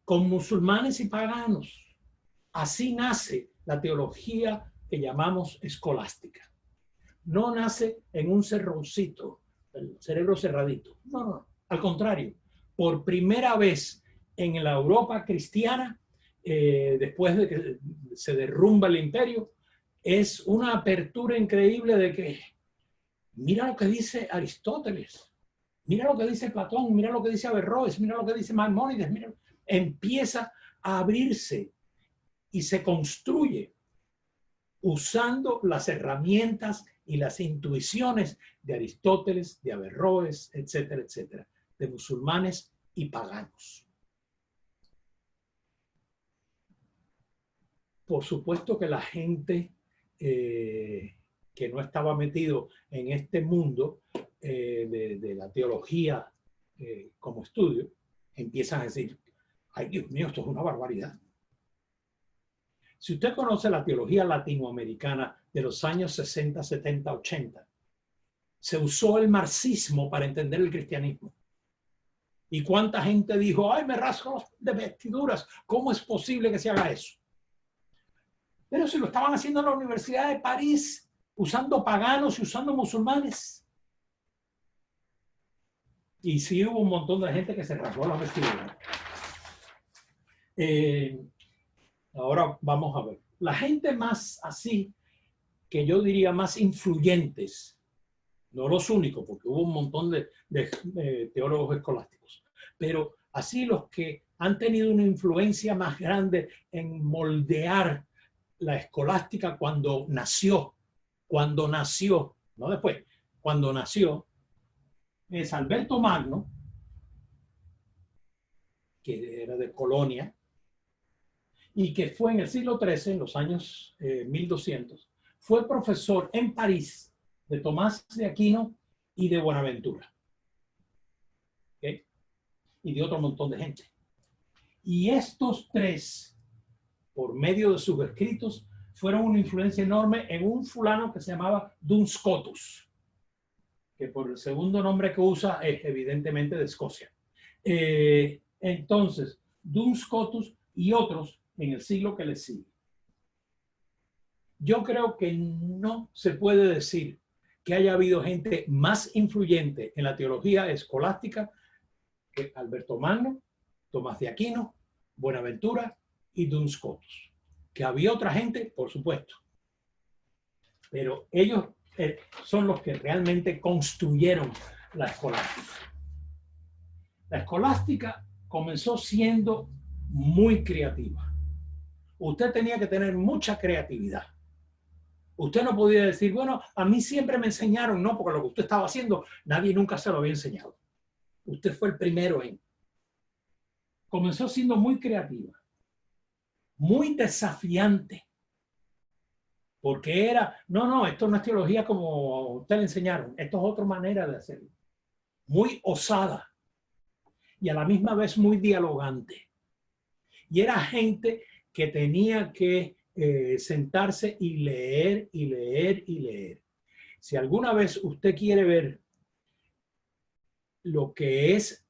Con musulmanes y paganos. Así nace la teología que llamamos escolástica. No nace en un cerroncito, el cerebro cerradito. No, no, al contrario. Por primera vez en la Europa cristiana, después de que se derrumba el imperio, es una apertura increíble de que mira lo que dice Aristóteles, mira lo que dice Platón, mira lo que dice Averroes, mira lo que dice Maimónides, mira, empieza a abrirse y se construye usando las herramientas y las intuiciones de Aristóteles, de Averroes, etcétera, etcétera, de musulmanes y paganos. Por supuesto que la gente que no estaba metido en este mundo de la teología como estudio, empiezan a decir, ay Dios mío, esto es una barbaridad. Si usted conoce la teología latinoamericana de los años 60, 70, 80, se usó el marxismo para entender el cristianismo. ¿Y cuánta gente dijo, ay, me rasgo de vestiduras? ¿Cómo es posible que se haga eso? Pero si lo estaban haciendo en la Universidad de París, usando paganos y usando musulmanes. Y sí hubo un montón de gente que se rasgó las vestiduras. Ahora vamos a ver. La gente más así, que yo diría más influyentes, no los únicos, porque hubo un montón de teólogos escolásticos, pero así los que han tenido una influencia más grande en moldear la escolástica cuando nació, no después, cuando nació, es Alberto Magno, que era de Colonia, y que fue en el siglo XIII, en los años 1200, fue profesor en París de Tomás de Aquino y de Buenaventura. ¿Okay? Y de otro montón de gente. Y estos tres, por medio de sus escritos, fueron una influencia enorme en un fulano que se llamaba Duns Scotus, que por el segundo nombre que usa es evidentemente de Escocia. Entonces, Duns Scotus y otros en el siglo que le sigue. Yo creo que no se puede decir que haya habido gente más influyente en la teología escolástica que Alberto Magno, Tomás de Aquino, Buenaventura y Duns Scotus. Que había otra gente, por supuesto, pero ellos son los que realmente construyeron la escolástica. La escolástica comenzó siendo muy creativa. Usted tenía que tener mucha creatividad. Usted no podía decir, bueno, a mí siempre me enseñaron, no, porque lo que usted estaba haciendo, nadie nunca se lo había enseñado. Usted fue el primero en. Comenzó siendo muy creativa, muy desafiante, porque era, no, esto no es teología como usted le enseñaron, esto es otra manera de hacerlo. Muy osada y a la misma vez muy dialogante. Y era gente que tenía que sentarse y leer y leer y leer. Si alguna vez usted quiere ver lo que es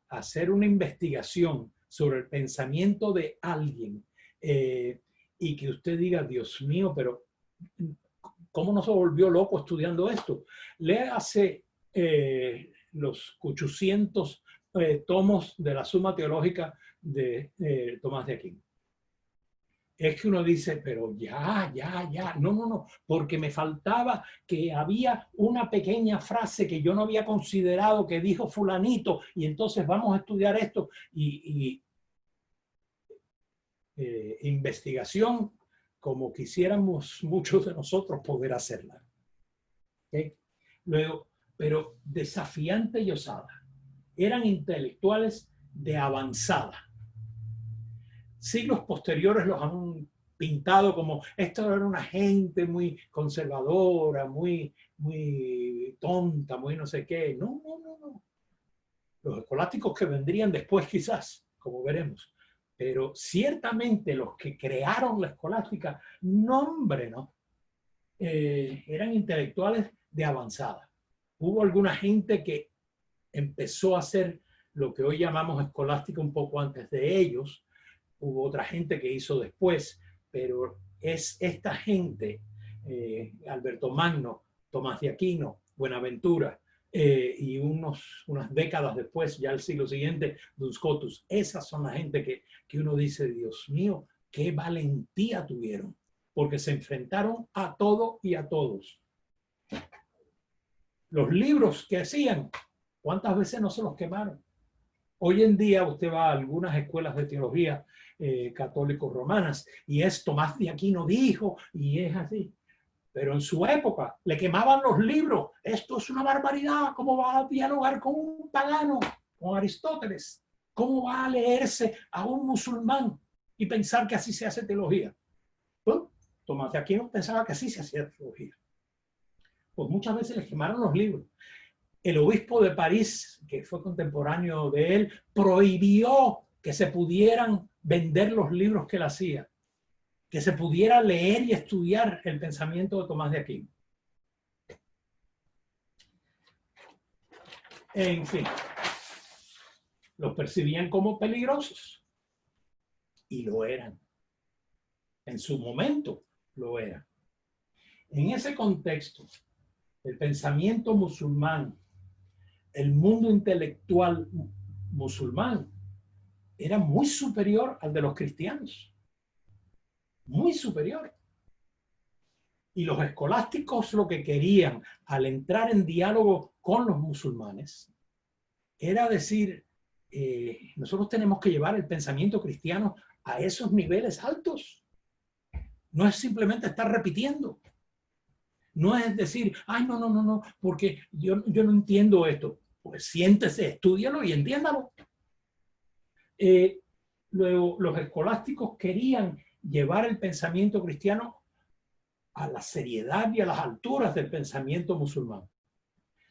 hacer una investigación sobre el pensamiento de alguien y que usted diga, Dios mío, pero ¿cómo no se volvió loco estudiando esto? Léase los 800 tomos de la Suma Teológica de Tomás de Aquino. Es que uno dice, pero ya, no, porque me faltaba que había una pequeña frase que yo no había considerado que dijo fulanito y entonces vamos a estudiar esto investigación como quisiéramos muchos de nosotros poder hacerla. ¿Okay? Luego, pero desafiante y osada. Eran intelectuales de avanzada. Siglos posteriores los han pintado como esto era una gente muy conservadora, muy tonta, muy no sé qué. No. Los escolásticos que vendrían después quizás, como veremos. Pero ciertamente los que crearon la escolástica, no, eran intelectuales de avanzada. Hubo alguna gente que empezó a hacer lo que hoy llamamos escolástica un poco antes de ellos. Hubo otra gente que hizo después, pero es esta gente, Alberto Magno, Tomás de Aquino, Buenaventura, y unas décadas después, ya el siglo siguiente, Duns Scotus. Esas son la gente que uno dice, Dios mío, qué valentía tuvieron, porque se enfrentaron a todo y a todos. Los libros que hacían, ¿cuántas veces no se los quemaron? Hoy en día usted va a algunas escuelas de teología católicos romanas y es Tomás de Aquino dijo y es así. Pero en su época le quemaban los libros. Esto es una barbaridad. ¿Cómo va a dialogar con un pagano, con Aristóteles? ¿Cómo va a leerse a un musulmán y pensar que así se hace teología? Pues, Tomás de Aquino pensaba que así se hacía teología. Pues muchas veces les quemaron los libros. El obispo de París, que fue contemporáneo de él, prohibió que se pudieran vender los libros que él hacía, que se pudiera leer y estudiar el pensamiento de Tomás de Aquino. En fin, los percibían como peligrosos y lo eran. En su momento lo eran. En ese contexto, el pensamiento musulmán, el mundo intelectual musulmán, era muy superior al de los cristianos. Muy superior. Y los escolásticos lo que querían al entrar en diálogo con los musulmanes era decir, nosotros tenemos que llevar el pensamiento cristiano a esos niveles altos. No es simplemente estar repitiendo. No es decir, ay, no, porque yo no entiendo esto. Pues siéntese, estúdialo y entiéndalo. Luego, los escolásticos querían llevar el pensamiento cristiano a la seriedad y a las alturas del pensamiento musulmán.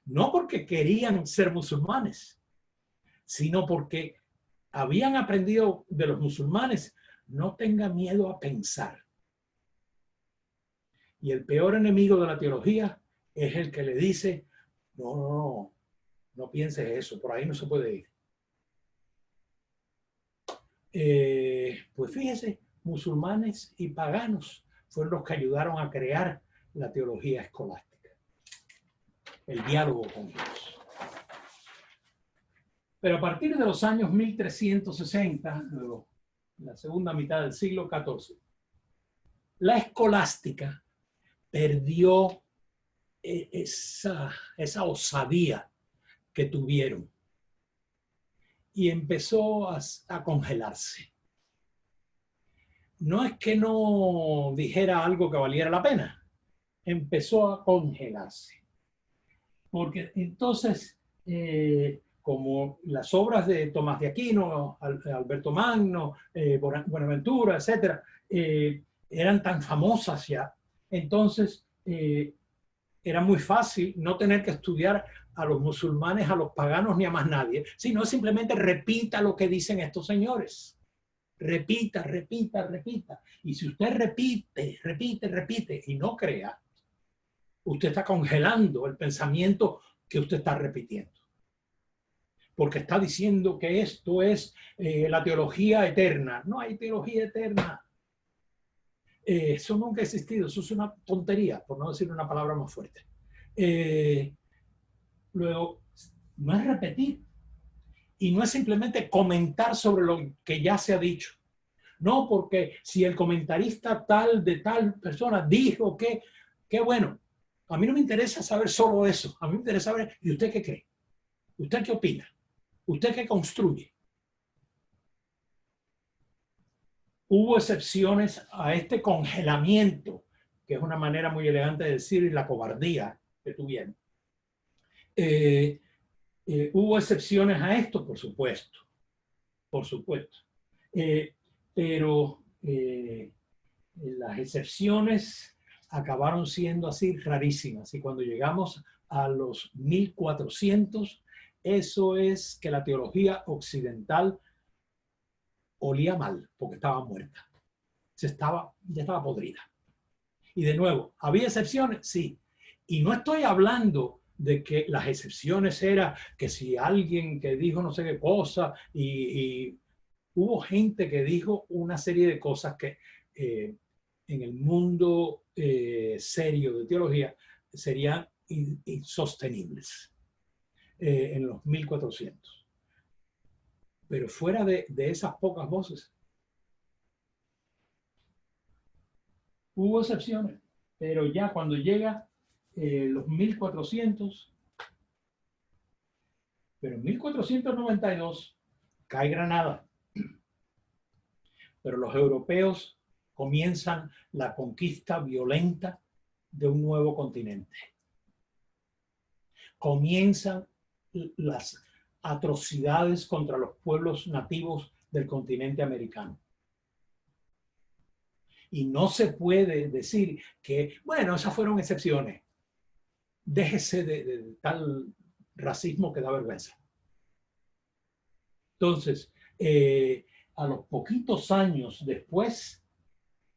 No porque querían ser musulmanes, sino porque habían aprendido de los musulmanes, no tenga miedo a pensar. Y el peor enemigo de la teología es el que le dice, no pienses eso, por ahí no se puede ir. Pues fíjese, musulmanes y paganos fueron los que ayudaron a crear la teología escolástica, el diálogo con Dios. Pero a partir de los años 1360, luego, la segunda mitad del siglo XIV, la escolástica perdió esa osadía que tuvieron y empezó a congelarse. No es que no dijera algo que valiera la pena, empezó a congelarse. Porque entonces, como las obras de Tomás de Aquino, Alberto Magno, Buenaventura, etcétera, eran tan famosas ya, entonces era muy fácil no tener que estudiar a los musulmanes, a los paganos ni a más nadie, sino simplemente repita lo que dicen estos señores. Repita. Y si usted repite y no crea, usted está congelando el pensamiento que usted está repitiendo. Porque está diciendo que esto es la teología eterna. No hay teología eterna. Eso nunca ha existido. Eso es una tontería, por no decir una palabra más fuerte. Luego, no es repetir. Y no es simplemente comentar sobre lo que ya se ha dicho. No, porque si el comentarista tal de tal persona dijo que, qué bueno. A mí no me interesa saber solo eso. A mí me interesa saber, ¿y usted qué cree? ¿Usted qué opina? ¿Usted qué construye? Hubo excepciones a este congelamiento, que es una manera muy elegante de decir la cobardía que tuvieron. Hubo excepciones a esto, por supuesto. Por supuesto. Pero las excepciones acabaron siendo así rarísimas. Y cuando llegamos a los 1400, eso es que la teología occidental olía mal, porque estaba muerta. Ya estaba podrida. Y de nuevo, ¿había excepciones? Sí. Y no estoy hablando de que las excepciones era que si alguien que dijo no sé qué cosa y hubo gente que dijo una serie de cosas que en el mundo serio de teología serían insostenibles en los 1400. Pero fuera de esas pocas voces, hubo excepciones, pero ya cuando llega los 1400, pero en 1492 cae Granada. Pero los europeos comienzan la conquista violenta de un nuevo continente. Comienzan las atrocidades contra los pueblos nativos del continente americano. Y no se puede decir que, bueno, esas fueron excepciones. Déjese de tal racismo que da vergüenza. Entonces, a los poquitos años después,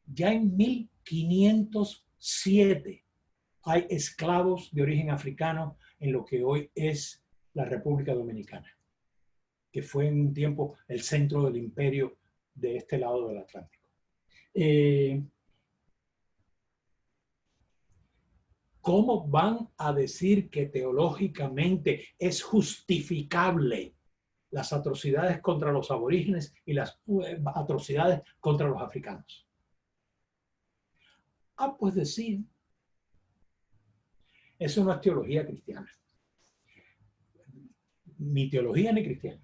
ya en 1507, hay esclavos de origen africano en lo que hoy es la República Dominicana, que fue en un tiempo el centro del imperio de este lado del Atlántico. ¿Cómo van a decir que teológicamente es justificable las atrocidades contra los aborígenes y las atrocidades contra los africanos? Pues decir, eso no es teología cristiana. Ni teología ni cristiana.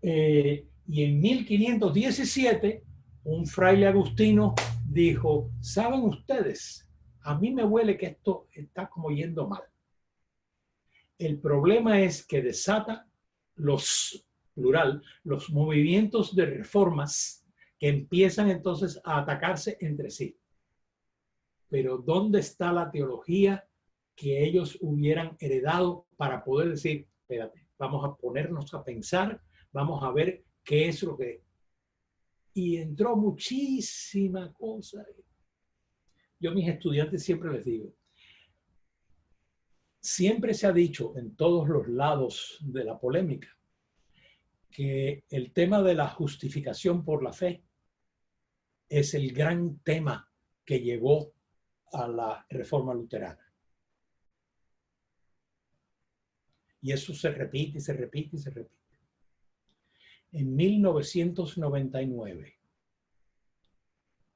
Y en 1517, un fraile agustino dijo, ¿saben ustedes? A mí me huele que esto está como yendo mal. El problema es que desata los movimientos de reformas que empiezan entonces a atacarse entre sí. Pero ¿dónde está la teología que ellos hubieran heredado para poder decir, espérate, vamos a ponernos a pensar, vamos a ver qué es lo que... Y entró muchísima cosa. Yo a mis estudiantes siempre les digo, siempre se ha dicho en todos los lados de la polémica que el tema de la justificación por la fe es el gran tema que llevó a la Reforma Luterana. Y eso se repite y se repite y se repite. En 1999,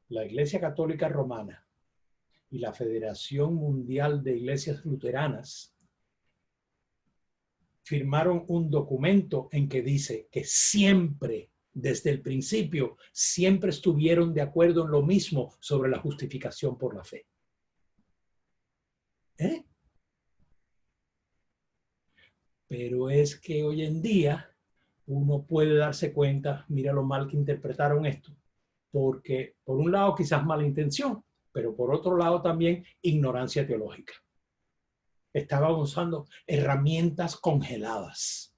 la Iglesia Católica Romana y la Federación Mundial de Iglesias Luteranas firmaron un documento en que dice que siempre, desde el principio, siempre estuvieron de acuerdo en lo mismo sobre la justificación por la fe. Pero es que hoy en día uno puede darse cuenta, mira lo mal que interpretaron esto, porque por un lado quizás mala intención, pero por otro lado también ignorancia teológica. Estaban usando herramientas congeladas.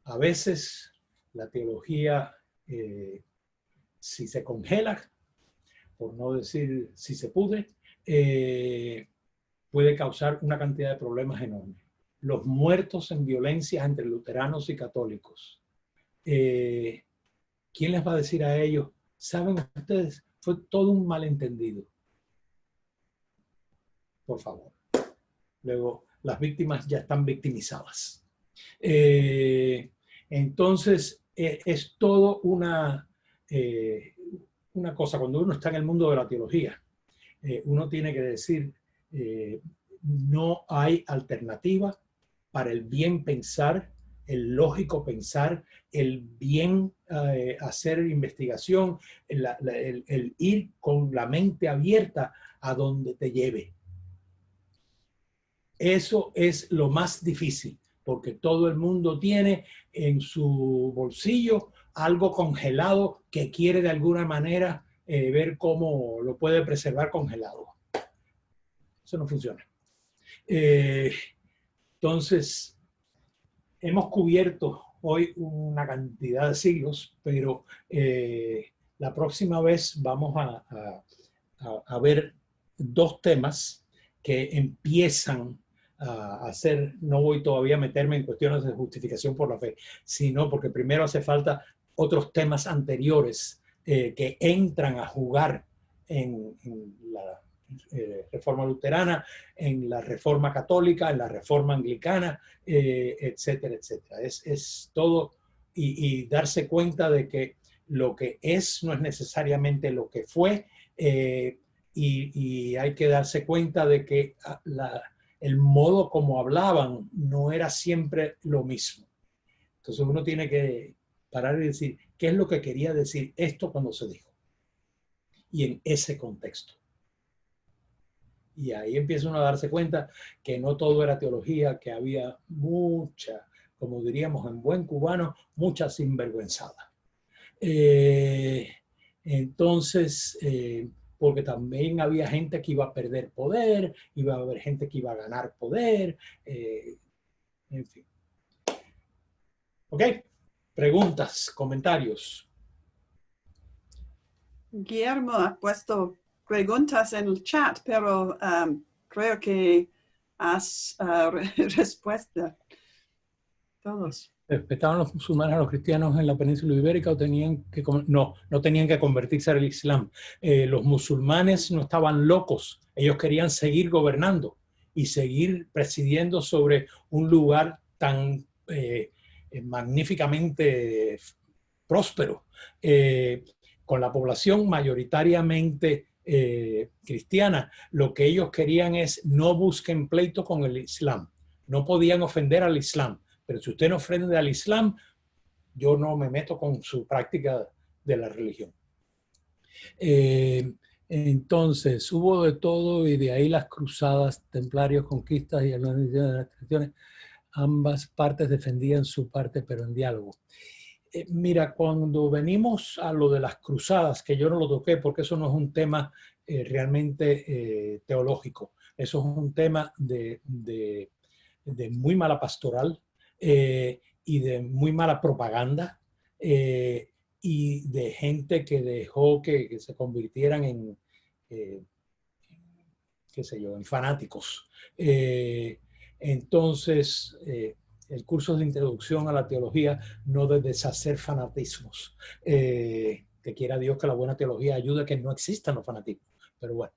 A veces la teología, si se congela, por no decir si se pudre, puede causar una cantidad de problemas enormes. Los muertos en violencias entre luteranos y católicos. ¿Quién les va a decir a ellos? ¿Saben ustedes? Fue todo un malentendido. Por favor. Luego, las víctimas ya están victimizadas. Entonces, es todo una cosa. Cuando uno está en el mundo de la teología, uno tiene que decir, no hay alternativa para el bien pensar, el lógico pensar, el bien hacer investigación, el ir con la mente abierta a donde te lleve. Eso es lo más difícil, porque todo el mundo tiene en su bolsillo algo congelado que quiere de alguna manera ver cómo lo puede preservar congelado. Eso no funciona. Entonces, hemos cubierto hoy una cantidad de siglos, pero la próxima vez vamos a ver dos temas que empiezan a hacer, no voy todavía a meterme en cuestiones de justificación por la fe, sino porque primero hace falta otros temas anteriores que entran a jugar en la Reforma Luterana, en la Reforma Católica, en la Reforma Anglicana, etcétera, etcétera. Es todo y darse cuenta de que lo que es no es necesariamente lo que fue, y hay que darse cuenta de que el modo como hablaban no era siempre lo mismo. Entonces uno tiene que parar y decir, ¿qué es lo que quería decir esto cuando se dijo? Y en ese contexto. Y ahí empieza uno a darse cuenta que no todo era teología, que había mucha, como diríamos en buen cubano, mucha sinvergüenzada. Entonces, porque también había gente que iba a perder poder, iba a haber gente que iba a ganar poder, en fin. ¿Ok? Preguntas, comentarios. Guillermo ha puesto preguntas en el chat, pero creo que haz respuesta. Todos. ¿Respetaban los musulmanes a los cristianos en la península ibérica o tenían que, no tenían que convertirse al Islam? Los musulmanes no estaban locos, ellos querían seguir gobernando y seguir presidiendo sobre un lugar tan magníficamente próspero, con la población mayoritariamente cristiana. Lo que ellos querían es no busquen pleito con el Islam, no podían ofender al Islam. Pero si usted no ofende al Islam, yo no me meto con su práctica de la religión. Entonces, hubo de todo y de ahí las cruzadas, templarios, conquistas y las tradiciones. Ambas partes defendían su parte, pero en diálogo. Mira, cuando venimos a lo de las cruzadas, que yo no lo toqué porque eso no es un tema realmente teológico, eso es un tema de muy mala pastoral, y de muy mala propaganda, y de gente que dejó que se convirtieran en, qué sé yo, en fanáticos. Entonces, el curso de introducción a la teología no de deshacer fanatismos. Que quiera Dios que la buena teología ayude a que no existan los fanatismos. Pero bueno.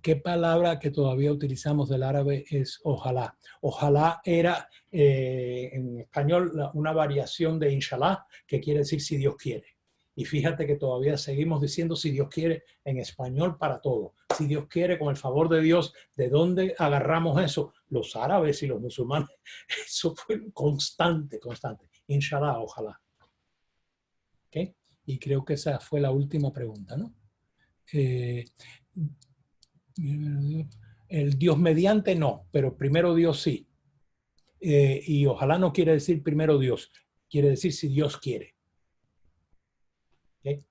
¿Qué palabra que todavía utilizamos del árabe es ojalá? Ojalá era en español una variación de inshallah, que quiere decir si Dios quiere. Y fíjate que todavía seguimos diciendo si Dios quiere en español para todo. Si Dios quiere, con el favor de Dios. ¿De dónde agarramos eso? Los árabes y los musulmanes. Eso fue constante, constante. Inshallah, ojalá. ¿Okay? Y creo que esa fue la última pregunta, ¿no? El Dios mediante no, pero primero Dios sí. Y ojalá no quiere decir primero Dios, quiere decir si Dios quiere. ¿Okay?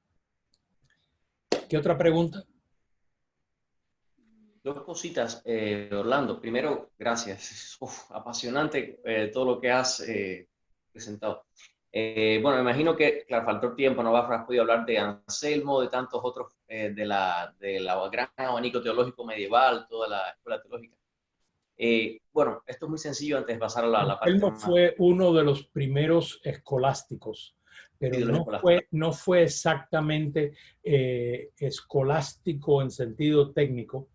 ¿Qué otra pregunta? Dos cositas, Orlando. Primero, gracias. Apasionante todo lo que has presentado. Bueno, me imagino que, claro, faltó el tiempo, no has podido hablar de Anselmo, de tantos otros, de la gran abanico teológico medieval, toda la escuela teológica. Bueno, esto es muy sencillo antes de pasar a la parte Anselmo más... fue uno de los primeros escolásticos, pero no fue exactamente escolástico en sentido técnico,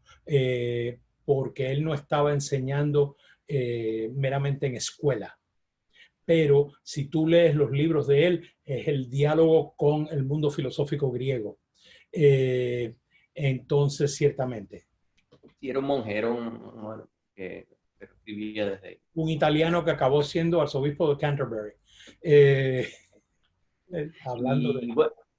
porque él no estaba enseñando meramente en escuela. Pero si tú lees los libros de él, es el diálogo con el mundo filosófico griego. Entonces, ciertamente. Sí, era un monje, era un que escribía desde ahí. Un italiano que acabó siendo arzobispo de Canterbury. Hablando de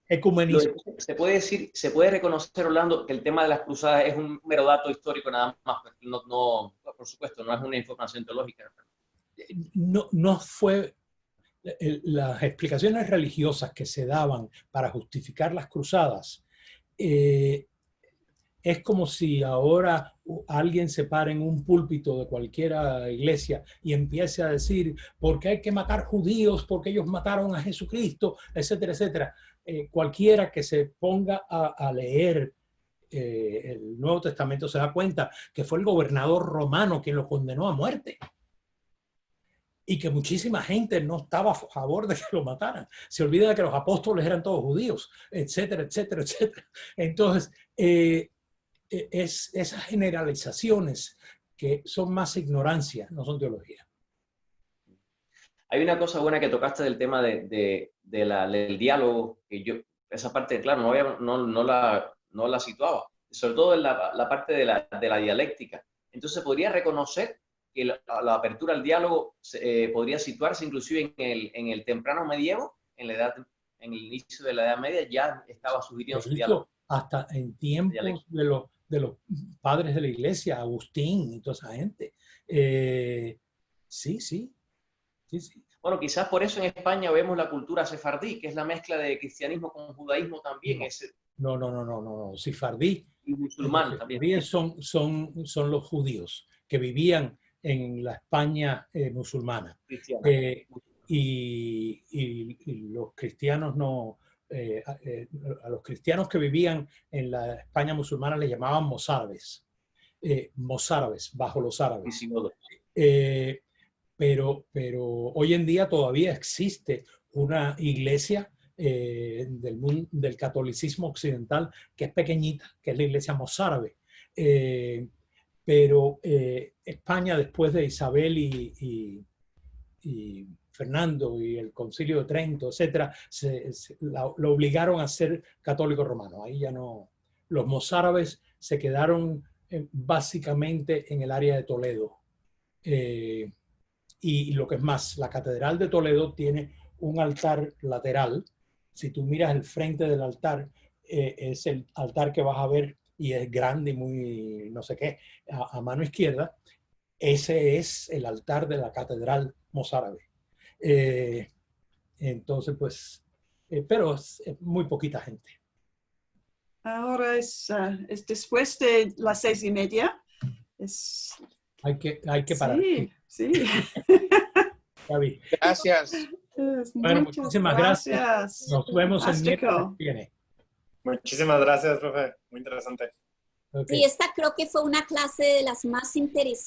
ecumenismo. Se puede reconocer, Orlando, que el tema de las cruzadas es un mero dato histórico nada más, no, por supuesto, no es una información teológica. No fue las explicaciones religiosas que se daban para justificar las cruzadas. Es como si ahora alguien se para en un púlpito de cualquier iglesia y empiece a decir ¿por qué hay que matar judíos? Porque ellos mataron a Jesucristo, etcétera, etcétera. Cualquiera que se ponga a leer el Nuevo Testamento se da cuenta que fue el gobernador romano quien lo condenó a muerte. Y que muchísima gente no estaba a favor de que lo mataran. Se olvida de que los apóstoles eran todos judíos, etcétera, etcétera, etcétera. Entonces, esas generalizaciones que son más ignorancia, no son teología. Hay una cosa buena que tocaste del tema del diálogo, que yo, esa parte, claro, no la situaba, sobre todo en la parte de la dialéctica. Entonces, podría reconocer que la apertura al diálogo podría situarse inclusive en el temprano medievo, en el inicio de la Edad Media, ya estaba sugiriendo su diálogo. Hasta en tiempos de los padres de la iglesia, Agustín y toda esa gente. Sí. Bueno, quizás por eso en España vemos la cultura sefardí, que es la mezcla de cristianismo con judaísmo también. No. Sefardí y musulmán también. Son los judíos que vivían en la España musulmana. Y los cristianos no... a los cristianos que vivían en la España musulmana les llamaban mozárabes. mozárabes, bajo los árabes. Visigodos. Pero hoy en día todavía existe una iglesia del catolicismo occidental que es pequeñita, que es la iglesia mozárabe. Pero España, después de Isabel y Fernando y el Concilio de Trento, etcétera, lo obligaron a ser católico romano. Ahí ya no. Los mozárabes se quedaron básicamente en el área de Toledo. Y lo que es más, la Catedral de Toledo tiene un altar lateral. Si tú miras el frente del altar, es el altar que vas a ver y es grande y muy no sé qué, a mano izquierda. Ese es el altar de la Catedral mozárabe. Entonces, pues, pero es muy poquita gente. Ahora es después de las 6:30. Hay que parar. Sí, sí. Gaby. Gracias. Bueno, Muchas muchísimas gracias. Nos vemos el miércoles Fantástico. que viene. Muchísimas gracias, profe. Muy interesante. Ok. Sí, esta creo que fue una clase de las más interesantes.